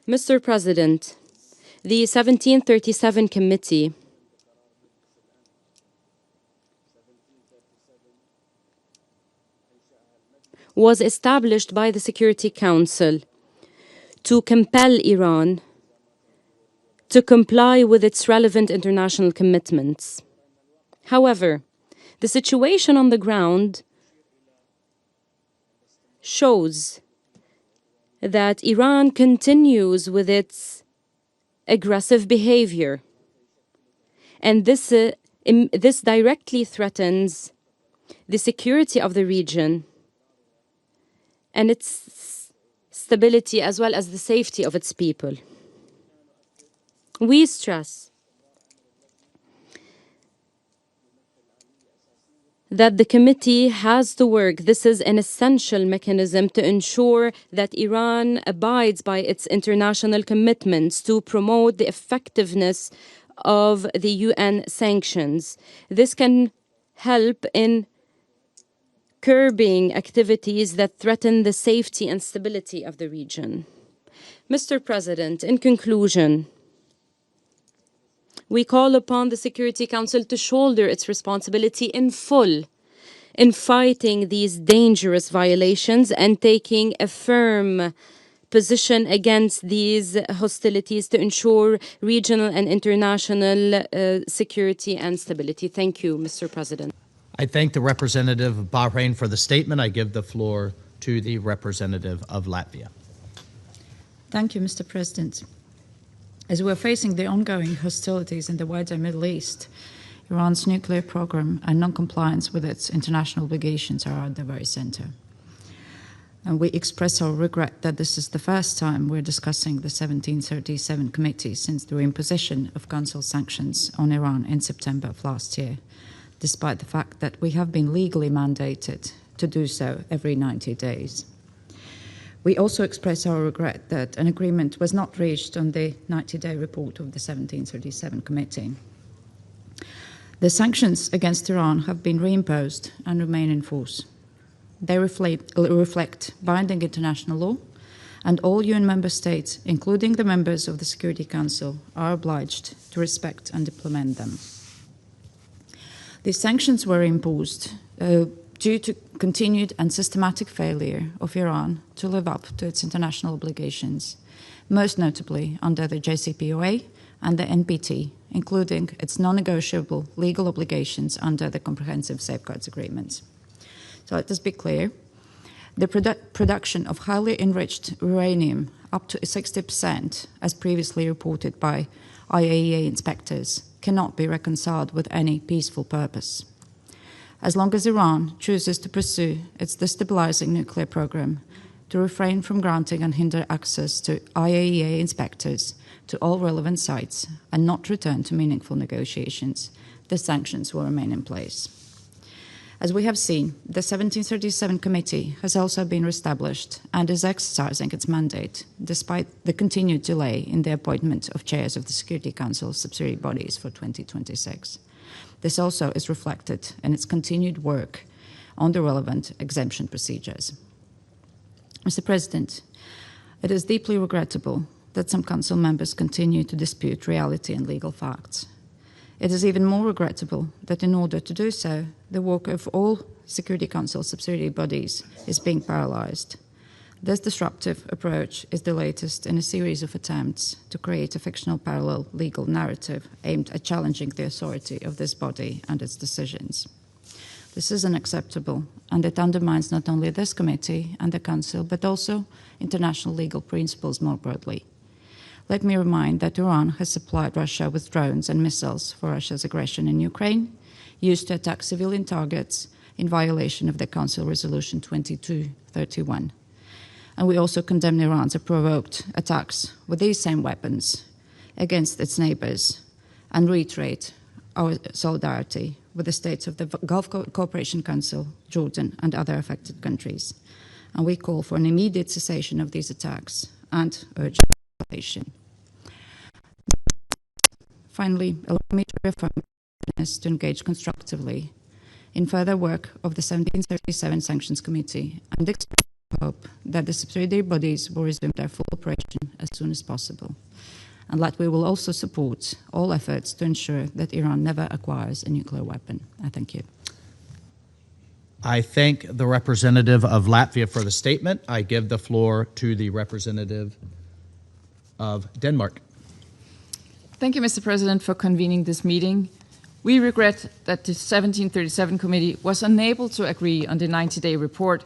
Mr. President, the 1737 Committee was established by the Security Council to compel Iran to comply with its relevant international commitments. However, the situation on the ground shows that Iran continues with its aggressive behavior, and this directly threatens the security of the region and its stability as well as the safety of its people. We stress that the committee has to work. This is an essential mechanism to ensure that Iran abides by its international commitments to promote the effectiveness of the UN sanctions. This can help in curbing activities that threaten the safety and stability of the region. Mr. President, in conclusion, we call upon the Security Council to shoulder its responsibility in full in fighting these dangerous violations and taking a firm position against these hostilities to ensure regional and international security and stability. Thank you, Mr. President. I thank the representative of Bahrain for the statement. I give the floor to the representative of Latvia. Thank you, Mr. President. As we're facing the ongoing hostilities in the wider Middle East, Iran's nuclear program and non-compliance with its international obligations are at the very center. And we express our regret that this is the first time we're discussing the 1737 committee since the imposition of Council sanctions on Iran in September of last year, despite the fact that we have been legally mandated to do so every 90 days. We also express our regret that an agreement was not reached on the 90-day report of the 1737 committee. The sanctions against Iran have been reimposed and remain in force. They reflect binding international law, and all UN member states, including the members of the Security Council, are obliged to respect and implement them. These sanctions were imposed due to continued and systematic failure of Iran to live up to its international obligations, most notably under the JCPOA and the NPT, including its non-negotiable legal obligations under the Comprehensive Safeguards Agreement. So let us be clear. The production of highly enriched uranium up to 60%, as previously reported by IAEA inspectors, cannot be reconciled with any peaceful purpose. As long as Iran chooses to pursue its destabilizing nuclear program, to refrain from granting unhindered access to IAEA inspectors to all relevant sites, and not return to meaningful negotiations, the sanctions will remain in place. As we have seen, the 1737 committee has also been reestablished and is exercising its mandate, despite the continued delay in the appointment of chairs of the Security Council subsidiary bodies for 2026. This also is reflected in its continued work on the relevant exemption procedures. Mr. President, it is deeply regrettable that some Council members continue to dispute reality and legal facts. It is even more regrettable that in order to do so, the work of all Security Council subsidiary bodies is being paralyzed. This disruptive approach is the latest in a series of attempts to create a fictional parallel legal narrative aimed at challenging the authority of this body and its decisions. This is unacceptable, and it undermines not only this committee and the Council, but also international legal principles more broadly. Let me remind that Iran has supplied Russia with drones and missiles for Russia's aggression in Ukraine, used to attack civilian targets in violation of the Council Resolution 2231. And we also condemn Iran's provoked attacks with these same weapons against its neighbors and reiterate our solidarity with the states of the Gulf Cooperation Council, Jordan, and other affected countries. And we call for an immediate cessation of these attacks and urge escalation. Finally, allow me to reaffirm my willingness to engage constructively in further work of the 1737 Sanctions Committee and express hope that the subsidiary bodies will resume their full operation as soon as possible, and that we will also support all efforts to ensure that Iran never acquires a nuclear weapon. I thank you. I thank the representative of Latvia for the statement. I give the floor to the representative of Denmark. Thank you, Mr. President, for convening this meeting. We regret that the 1737 committee was unable to agree on the 90-day report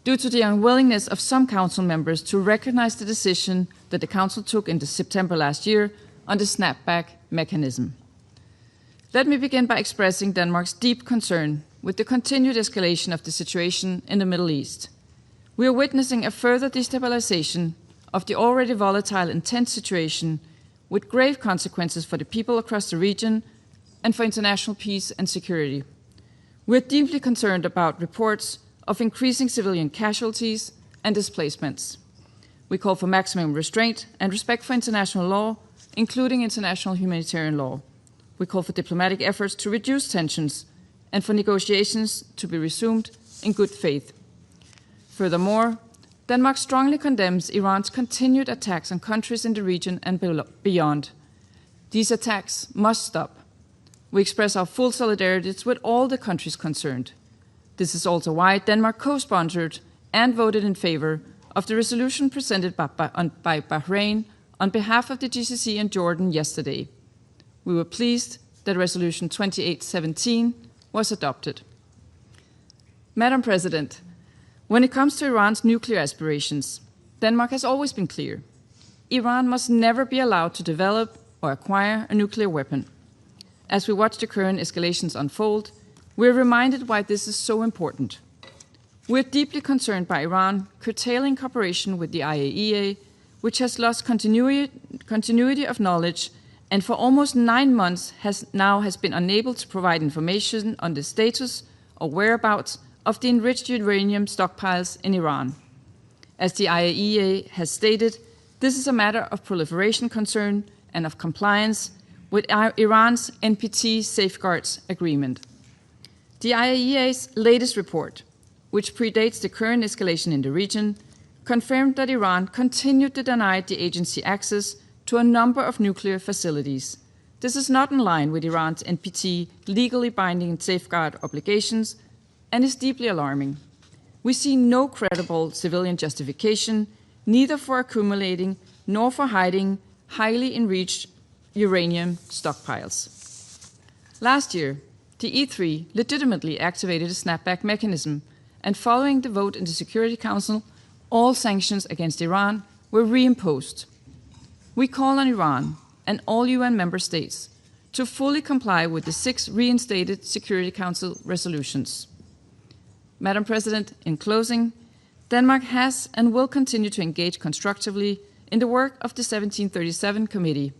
due to the unwillingness of some council members to recognize the decision that the council took in September last year on the snapback mechanism. Let me begin by expressing Denmark's deep concern with the continued escalation of the situation in the Middle East. We are witnessing a further destabilization of the already volatile and tense situation with grave consequences for the people across the region and for international peace and security. We're deeply concerned about reports of increasing civilian casualties and displacements. We call for maximum restraint and respect for international law, including international humanitarian law. We call for diplomatic efforts to reduce tensions and for negotiations to be resumed in good faith. Furthermore, Denmark strongly condemns Iran's continued attacks on countries in the region and beyond. These attacks must stop. We express our full solidarity with all the countries concerned. This is also why Denmark co-sponsored and voted in favor of the resolution presented by Bahrain on behalf of the GCC and Jordan yesterday. We were pleased that Resolution 2817 was adopted. Madam President, when it comes to Iran's nuclear aspirations, Denmark has always been clear. Iran must never be allowed to develop or acquire a nuclear weapon. As we watch the current escalations unfold, we're reminded why this is so important. We're deeply concerned by Iran curtailing cooperation with the IAEA, which has lost continuity of knowledge and for almost 9 months has been unable to provide information on the status or whereabouts of the enriched uranium stockpiles in Iran. As the IAEA has stated, this is a matter of proliferation concern and of compliance with Iran's NPT Safeguards Agreement. The IAEA's latest report, which predates the current escalation in the region, confirmed that Iran continued to deny the agency access to a number of nuclear facilities. This is not in line with Iran's NPT legally binding safeguard obligations and is deeply alarming. We see no credible civilian justification, neither for accumulating nor for hiding highly enriched uranium stockpiles. Last year, the E3 legitimately activated a snapback mechanism, and following the vote in the Security Council, all sanctions against Iran were reimposed. We call on Iran and all UN member states to fully comply with the 6 reinstated Security Council resolutions. Madam President, in closing, Denmark has and will continue to engage constructively in the work of the 1737 Committee.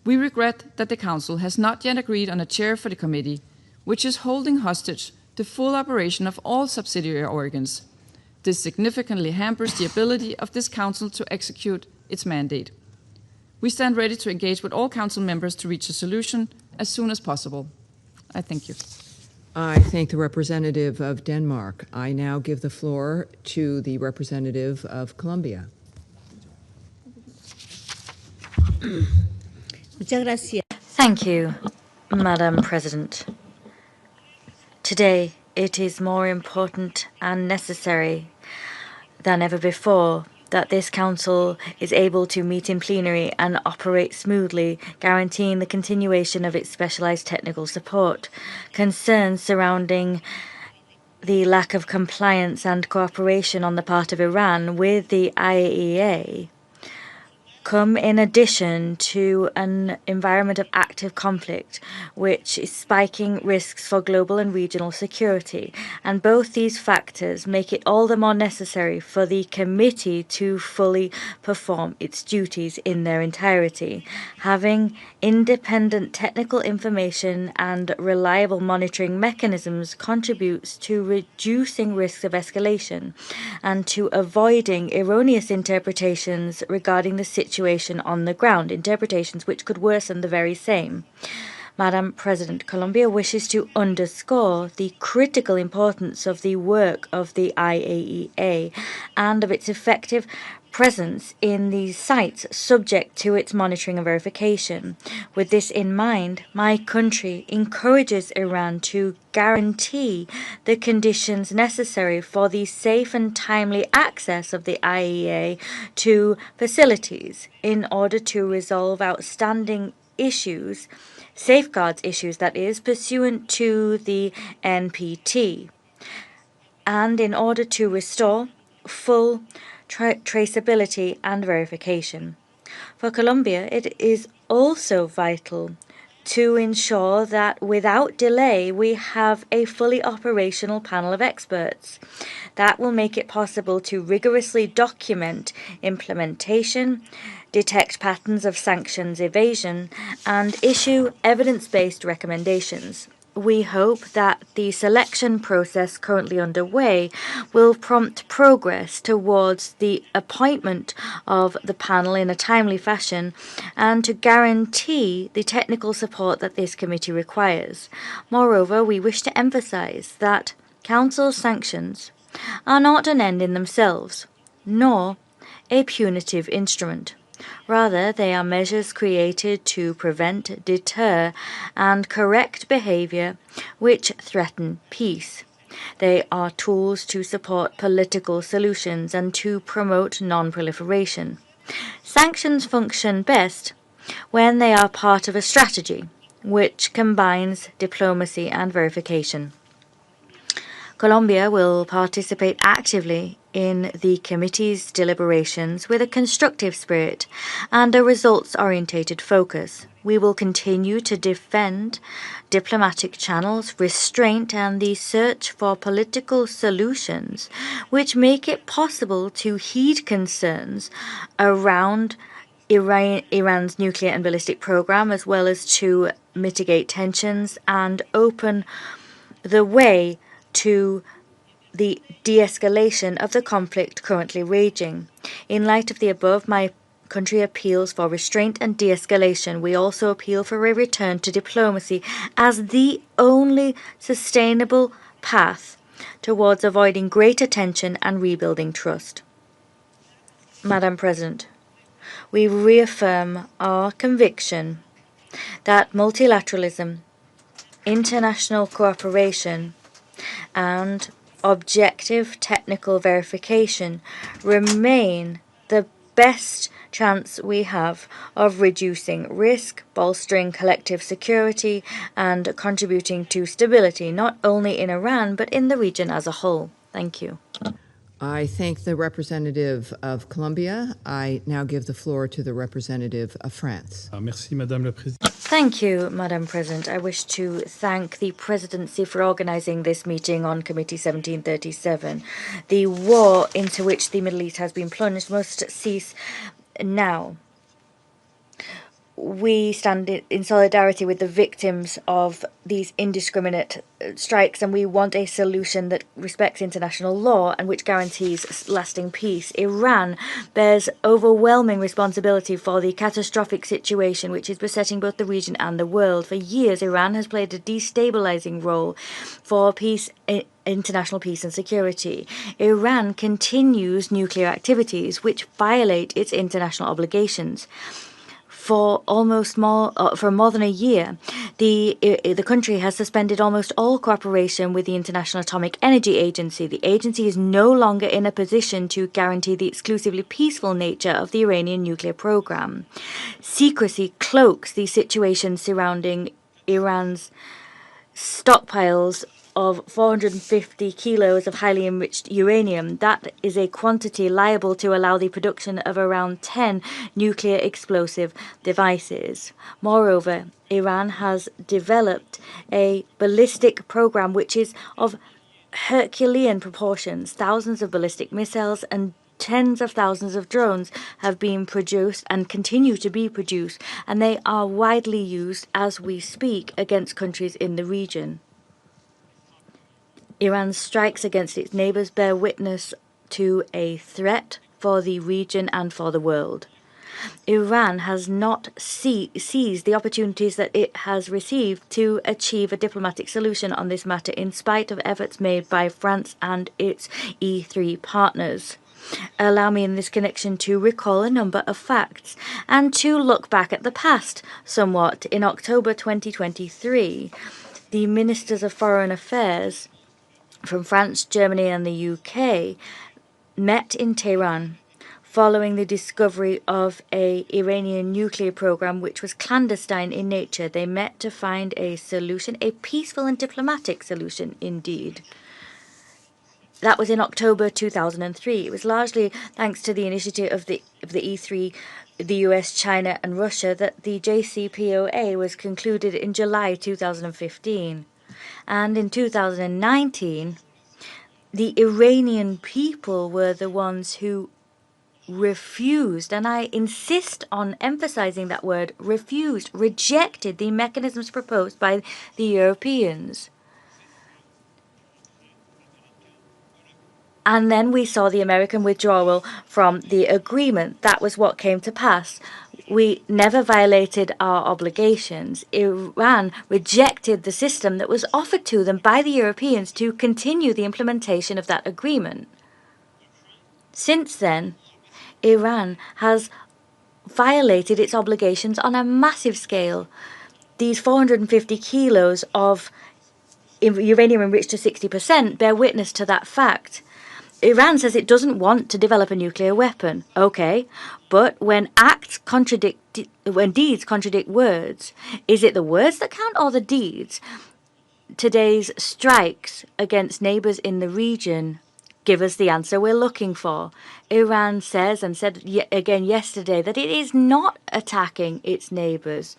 We regret that the Council has not yet agreed on a chair for the committee, which is holding hostage the full operation of all subsidiary organs. This significantly hampers the ability of this Council to execute its mandate. We stand ready to engage with all Council members to reach a solution as soon as possible. I thank you. I thank the representative of Denmark. I now give the floor to the representative of Colombia. Thank you, Madam President. Today, it is more important and necessary than ever before that this Council is able to meet in plenary and operate smoothly, guaranteeing the continuation of its specialized technical support. Concerns surrounding the lack of compliance and cooperation on the part of Iran with the IAEA come in addition to an environment of active conflict, which is spiking risks for global and regional security. And both these factors make it all the more necessary for the committee to fully perform its duties in their entirety. Having independent technical information and reliable monitoring mechanisms contributes to reducing risks of escalation and to avoiding erroneous interpretations regarding the situation on the ground, interpretations which could worsen the very same. Madam President, Colombia wishes to underscore the critical importance of the work of the IAEA and of its effective presence in these sites subject to its monitoring and verification. With this in mind, my country encourages Iran to guarantee the conditions necessary for the safe and timely access of the IAEA to facilities in order to resolve outstanding issues, safeguards issues, that is, pursuant to the NPT, and in order to restore full traceability and verification. For Colombia, it is also vital to ensure that without delay we have a fully operational panel of experts. That will make it possible to rigorously document implementation, detect patterns of sanctions evasion, and issue evidence-based recommendations. we hope that the selection process currently underway will prompt progress towards the appointment of the panel in a timely fashion and to guarantee the technical support that this committee requires. Moreover, we wish to emphasize that Council sanctions are not an end in themselves, nor a punitive instrument. Rather, they are measures created to prevent, deter, and correct behavior which threaten peace. They are tools to support political solutions and to promote non-proliferation. Sanctions function best when they are part of a strategy which combines diplomacy and verification. Colombia will participate actively in the committee's deliberations with a constructive spirit and a results-orientated focus. We will continue to defend diplomatic channels, restraint, and the search for political solutions which make it possible to heed concerns around Iran's nuclear and ballistic program, as well as to mitigate tensions and open the way to the de-escalation of the conflict currently raging. In light of the above, my country appeals for restraint and de-escalation. We also appeal for a return to diplomacy as the only sustainable path towards avoiding greater tension and rebuilding trust. Madam President, we reaffirm our conviction that multilateralism, international cooperation, and objective technical verification remain the best chance we have of reducing risk, bolstering collective security, and contributing to stability, not only in Iran, but in the region as a whole. Thank you. I thank the representative of Colombia. I now give the floor to the representative of France. Merci, Madame la Présidente. Thank you, Madam President. I wish to thank the Presidency for organizing this meeting on Committee 1737. The war into which the Middle East has been plunged must cease now. We stand in solidarity with the victims of these indiscriminate strikes, and we want a solution that respects international law and which guarantees lasting peace. Iran bears overwhelming responsibility for the catastrophic situation which is besetting both the region and the world. For years, Iran has played a destabilizing role for peace, international peace and security. Iran continues nuclear activities which violate its international obligations. For more than a year, the country has suspended almost all cooperation with the International Atomic Energy Agency. The agency is no longer in a position to guarantee the exclusively peaceful nature of the Iranian nuclear program. Secrecy cloaks the situation surrounding Iran's stockpiles of 450 kilos of highly enriched uranium. That is a quantity liable to allow the production of around 10 nuclear explosive devices. Moreover, Iran has developed a ballistic program which is of Herculean proportions. Thousands of ballistic missiles and tens of thousands of drones have been produced and continue to be produced, and they are widely used as we speak against countries in the region. Iran's strikes against its neighbors bear witness to a threat for the region and for the world. Iran has not seized the opportunities that it has received to achieve a diplomatic solution on this matter in spite of efforts made by France and its E3 partners. Allow me in this connection to recall a number of facts and to look back at the past somewhat. In October 2023, the Ministers of Foreign Affairs from France, Germany, and the UK met in Tehran following the discovery of an Iranian nuclear program which was clandestine in nature. They met to find a solution, a peaceful and diplomatic solution indeed. That was in October 2003. It was largely thanks to the initiative of the E3, the US, China, and Russia that the JCPOA was concluded in July 2015. And in 2019, the Iranian people were the ones who refused, and I insist on emphasizing that word, refused, rejected the mechanisms proposed by the Europeans. And then we saw the American withdrawal from the agreement. That was what came to pass. We never violated our obligations. Iran rejected the system that was offered to them by the Europeans to continue the implementation of that agreement. Since then, Iran has violated its obligations on a massive scale. These 450 kilos of uranium enriched to 60% bear witness to that fact. Iran says it doesn't want to develop a nuclear weapon. Okay, but when deeds contradict words, is it the words that count or the deeds? Today's strikes against neighbors in the region give us the answer we're looking for. Iran says, and said again yesterday, that it is not attacking its neighbors,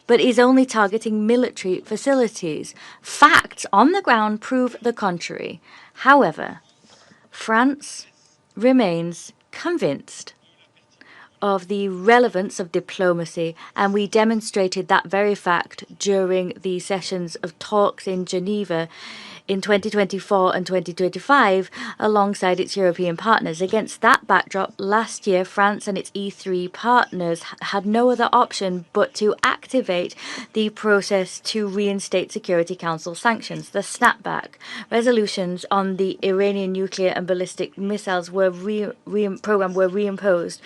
but is only targeting military facilities. Facts on the ground prove the contrary. However, France remains convinced of the relevance of diplomacy, and we demonstrated that very fact during the sessions of talks in Geneva in 2024 and 2025 alongside its European partners. Against that backdrop, last year France and its E3 partners had no other option but to activate the process to reinstate Security Council sanctions. The Snapback resolutions on the Iranian nuclear and ballistic missiles program were reimposed,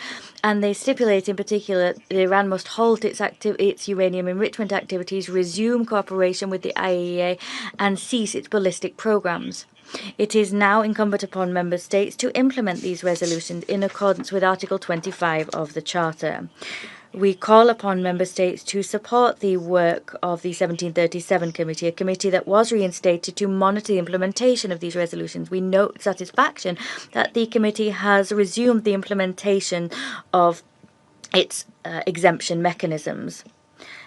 and they stipulate in particular that Iran must halt its uranium enrichment activities, resume cooperation with the IAEA, and cease its ballistic programs. It is now incumbent upon member states to implement these resolutions in accordance with Article 25 of the Charter. We call upon member states to support the work of the 1737 committee, a committee that was reinstated to monitor the implementation of these resolutions. We note with satisfaction that the committee has resumed the implementation of its exemption mechanisms.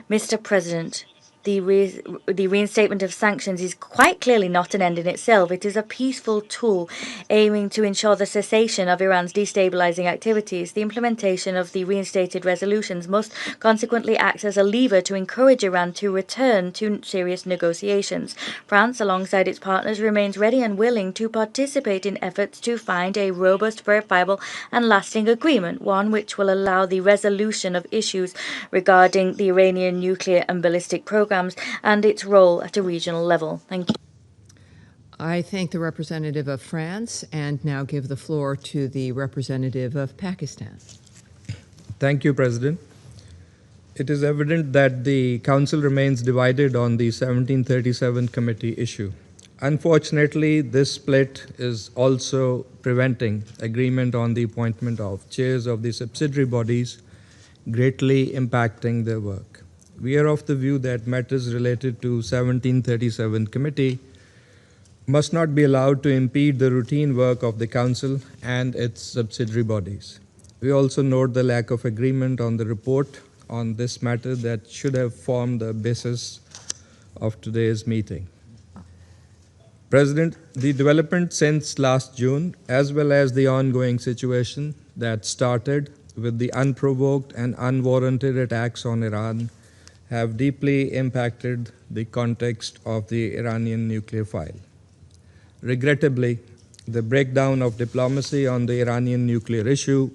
Mr. President, the reinstatement of sanctions is quite clearly not an end in itself. It is a peaceful tool aiming to ensure the cessation of Iran's destabilizing activities. The implementation of the reinstated resolutions must consequently act as a lever to encourage Iran to return to serious negotiations. France, alongside its partners, remains ready and willing to participate in efforts to find a robust, verifiable, and lasting agreement, one which will allow the resolution of issues regarding the Iranian nuclear and ballistic programs and its role at a regional level. Thank you. I thank the representative of France and now give the floor to the representative of Pakistan. Thank you, President. It is evident that the Council remains divided on the 1737 committee issue. Unfortunately, this split is also preventing agreement on the appointment of chairs of the subsidiary bodies, greatly impacting their work. We are of the view that matters related to 1737 committee must not be allowed to impede the routine work of the Council and its subsidiary bodies. We also note the lack of agreement on the report on this matter that should have formed the basis of today's meeting. President, the development since last June, as well as the ongoing situation that started with the unprovoked and unwarranted attacks on Iran, have deeply impacted the context of the Iranian nuclear file. Regrettably, the breakdown of diplomacy on the Iranian nuclear issue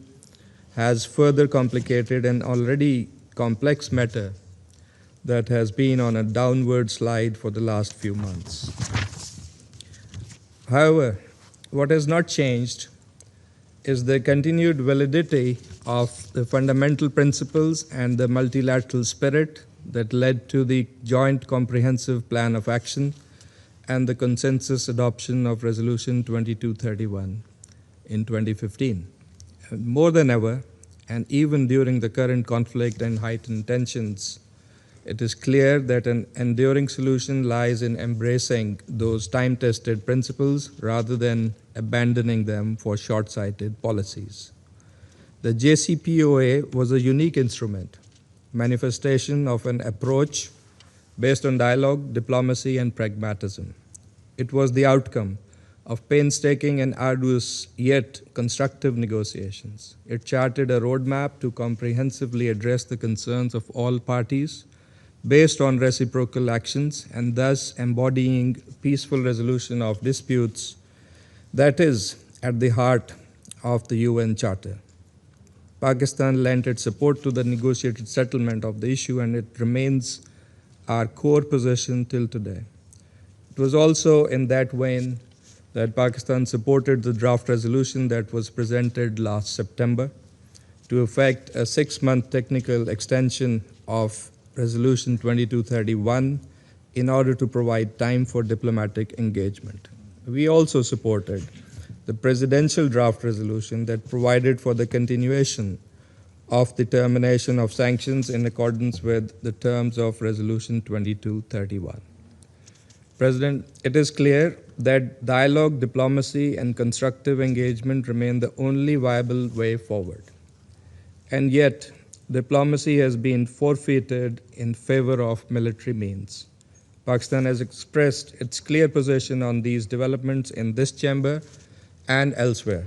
has further complicated an already complex matter that has been on a downward slide for the last few months. However, what has not changed is the continued validity of the fundamental principles and the multilateral spirit that led to the Joint Comprehensive Plan of Action and the consensus adoption of Resolution 2231 in 2015. And more than ever, and even during the current conflict and heightened tensions, it is clear that an enduring solution lies in embracing those time-tested principles rather than abandoning them for short-sighted policies. The JCPOA was a unique instrument, manifestation of an approach based on dialogue, diplomacy, and pragmatism. It was the outcome of painstaking and arduous yet constructive negotiations. It charted a roadmap to comprehensively address the concerns of all parties based on reciprocal actions and thus embodying peaceful resolution of disputes that is at the heart of the UN Charter. Pakistan lent its support to the negotiated settlement of the issue, and it remains our core position till today. It was also in that vein that Pakistan supported the draft resolution that was presented last September to effect a 6-month technical extension of Resolution 2231 in order to provide time for diplomatic engagement. We also supported the presidential draft resolution that provided for the continuation of the termination of sanctions in accordance with the terms of Resolution 2231. President, it is clear that dialogue, diplomacy, and constructive engagement remain the only viable way forward. And yet, diplomacy has been forfeited in favor of military means. Pakistan has expressed its clear position on these developments in this chamber and elsewhere.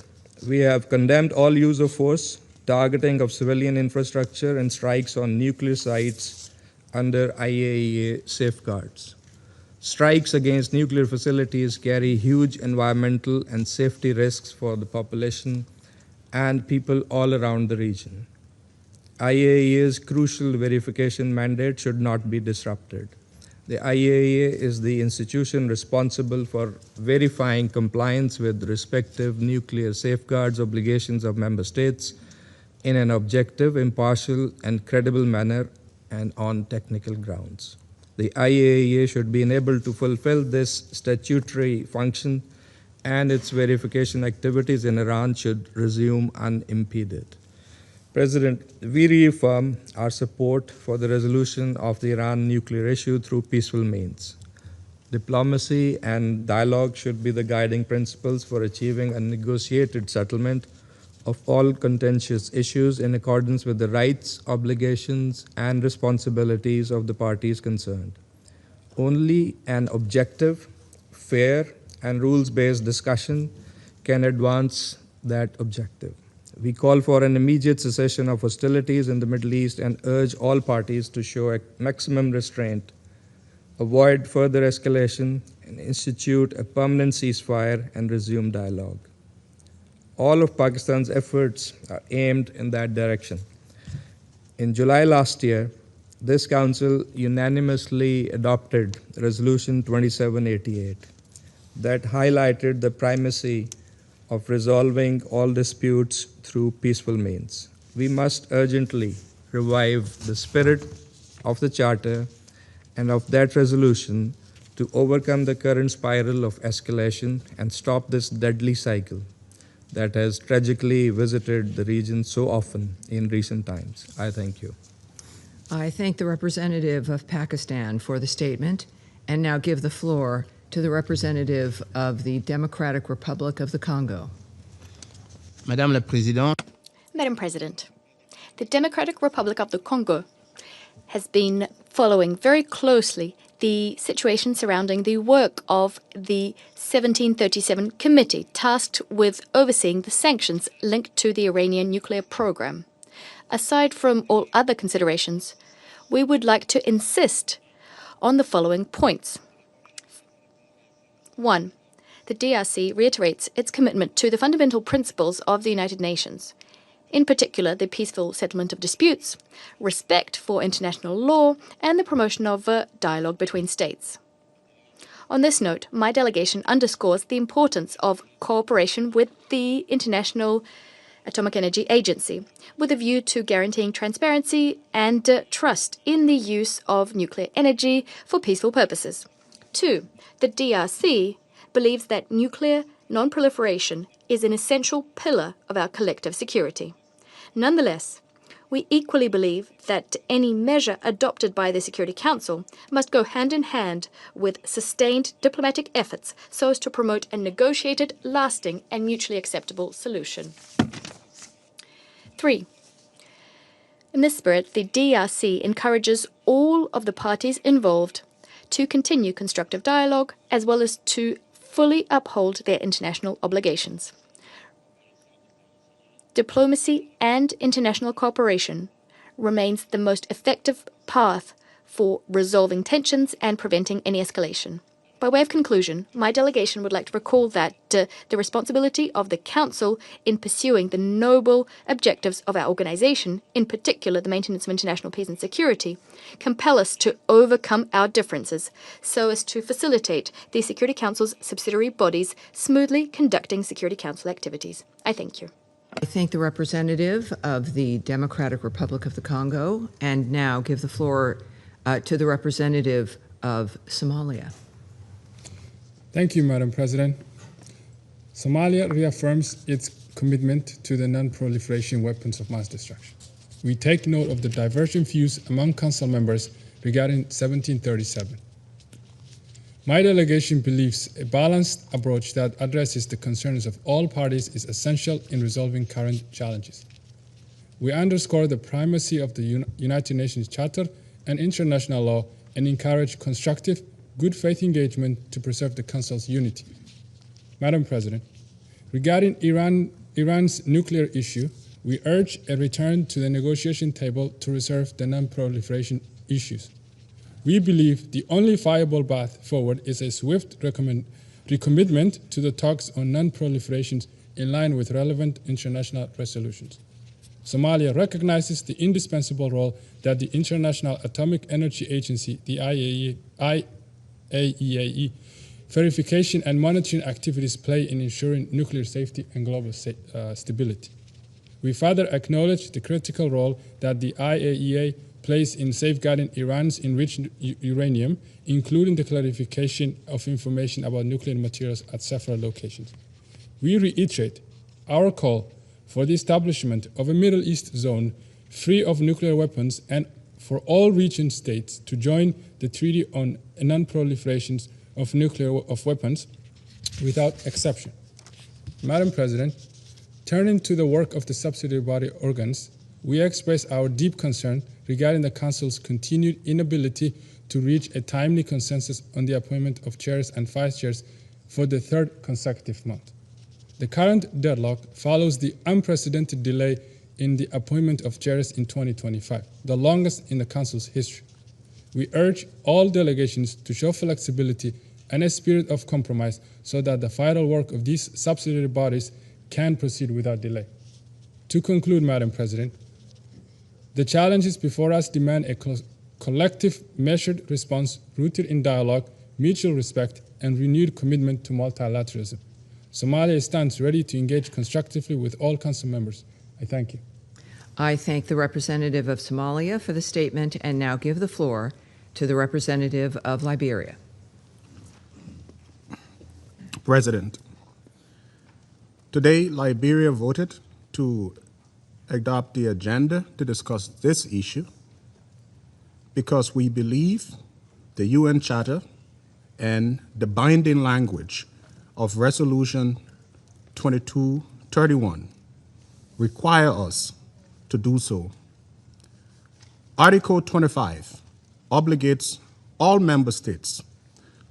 We have condemned all use of force, targeting of civilian infrastructure, and strikes on nuclear sites under IAEA safeguards. Strikes against nuclear facilities carry huge environmental and safety risks for the population and people all around the region. IAEA's crucial verification mandate should not be disrupted. The IAEA is the institution responsible for verifying compliance with respective nuclear safeguards obligations of member states in an objective, impartial, and credible manner and on technical grounds. The IAEA should be enabled to fulfill this statutory function, and its verification activities in Iran should resume unimpeded. President, we reaffirm our support for the resolution of the Iran nuclear issue through peaceful means. Diplomacy and dialogue should be the guiding principles for achieving a negotiated settlement of all contentious issues in accordance with the rights, obligations, and responsibilities of the parties concerned. Only an objective, fair, and rules-based discussion can advance that objective. We call for an immediate cessation of hostilities in the Middle East and urge all parties to show maximum restraint, avoid further escalation, and institute a permanent ceasefire and resume dialogue. All of Pakistan's efforts are aimed in that direction. In July last year, this Council unanimously adopted Resolution 2788 that highlighted the primacy of resolving all disputes through peaceful means. We must urgently revive the spirit of the Charter and of that resolution to overcome the current spiral of escalation and stop this deadly cycle that has tragically visited the region so often in recent times. I thank you. I thank the representative of Pakistan for the statement and now give the floor to the representative of the Democratic Republic of the Congo. Madame la Présidente. Madam President, the Democratic Republic of the Congo has been following very closely the situation surrounding the work of the 1737 Committee tasked with overseeing the sanctions linked to the Iranian nuclear program. Aside from all other considerations, we would like to insist on the following points. 1. The DRC reiterates its commitment to the fundamental principles of the United Nations, in particular the peaceful settlement of disputes, respect for international law, and the promotion of dialogue between states. On this note, my delegation underscores the importance of cooperation with the International Atomic Energy Agency, with a view to guaranteeing transparency and trust in the use of nuclear energy for peaceful purposes. 2. The DRC believes that nuclear non-proliferation is an essential pillar of our collective security. Nonetheless, we equally believe that any measure adopted by the Security Council must go hand in hand with sustained diplomatic efforts so as to promote a negotiated, lasting, and mutually acceptable solution. 3. In this spirit, the DRC encourages all of the parties involved to continue constructive dialogue as well as to fully uphold their international obligations. Diplomacy and international cooperation remains the most effective path for resolving tensions and preventing any escalation. By way of conclusion, my delegation would like to recall that the responsibility of the Council in pursuing the noble objectives of our organization, in particular the maintenance of international peace and security, compel us to overcome our differences so as to facilitate the Security Council's subsidiary bodies smoothly conducting Security Council activities. I thank you. I thank the representative of the Democratic Republic of the Congo and now give the floor to the representative of Somalia. Thank you, Madam President. Somalia reaffirms its commitment to the non-proliferation weapons of mass destruction. We take note of the divergent views among Council members regarding 1737. My delegation believes a balanced approach that addresses the concerns of all parties is essential in resolving current challenges. We underscore the primacy of the United Nations Charter and international law and encourage constructive, good faith engagement to preserve the Council's unity. Madam President, regarding Iran's nuclear issue, we urge a return to the negotiation table to resolve the non-proliferation issues. We believe the only viable path forward is a swift recommitment to the talks on non-proliferation in line with relevant international resolutions. Somalia recognizes the indispensable role that the International Atomic Energy Agency, the IAEA, verification and monitoring activities play in ensuring nuclear safety and global stability. We further acknowledge the critical role that the IAEA plays in safeguarding Iran's enriched uranium, including the clarification of information about nuclear materials at several locations. We reiterate our call for the establishment of a Middle East zone free of nuclear weapons and for all region states to join the Treaty on Non-Proliferation of Weapons without exception. Madam President, turning to the work of the subsidiary body organs, we express our deep concern regarding the Council's continued inability to reach a timely consensus on the appointment of chairs and vice chairs for the third consecutive month. The current deadlock follows the unprecedented delay in the appointment of chairs in 2025, the longest in the Council's history. We urge all delegations to show flexibility and a spirit of compromise so that the vital work of these subsidiary bodies can proceed without delay. To conclude, Madam President, the challenges before us demand a collective, measured response rooted in dialogue, mutual respect, and renewed commitment to multilateralism. Somalia stands ready to engage constructively with all Council members. I thank you. I thank the representative of Somalia for the statement and now give the floor to the representative of Liberia. President, today Liberia voted to adopt the agenda to discuss this issue because we believe the UN Charter and the binding language of Resolution 2231 require us to do so. Article 25 obligates all member states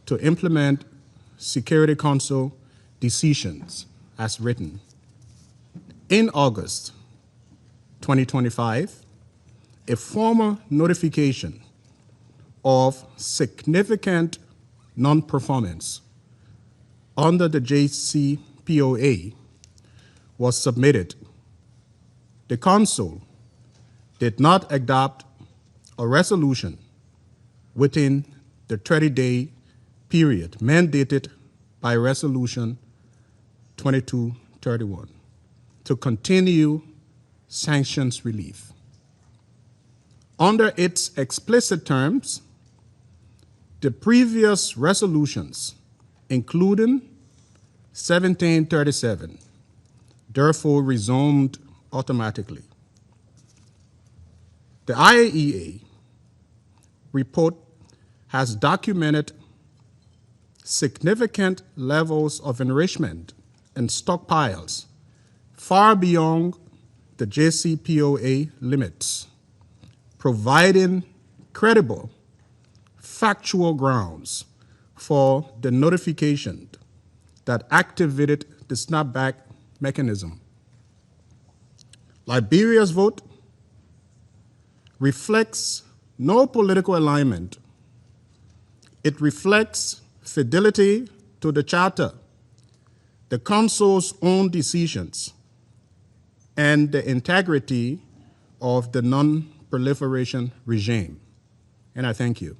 to implement Security Council decisions as written. In August 2025, a formal notification of significant non-performance under the JCPOA was submitted. The Council did not adopt a resolution within the 30-day period mandated by Resolution 2231 to continue sanctions relief. Under its explicit terms, the previous resolutions, including 1737, therefore resumed automatically. The IAEA report has documented significant levels of enrichment and stockpiles far beyond the JCPOA limits, providing credible, factual grounds for the notification that activated the snapback mechanism. Liberia's vote reflects no political alignment. It reflects fidelity to the Charter, the Council's own decisions, and the integrity of the non-proliferation regime. And I thank you.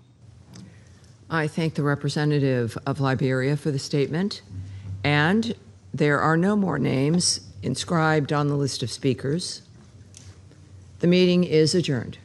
I thank the representative of Liberia for the statement, and there are no more names inscribed on the list of speakers. The meeting is adjourned.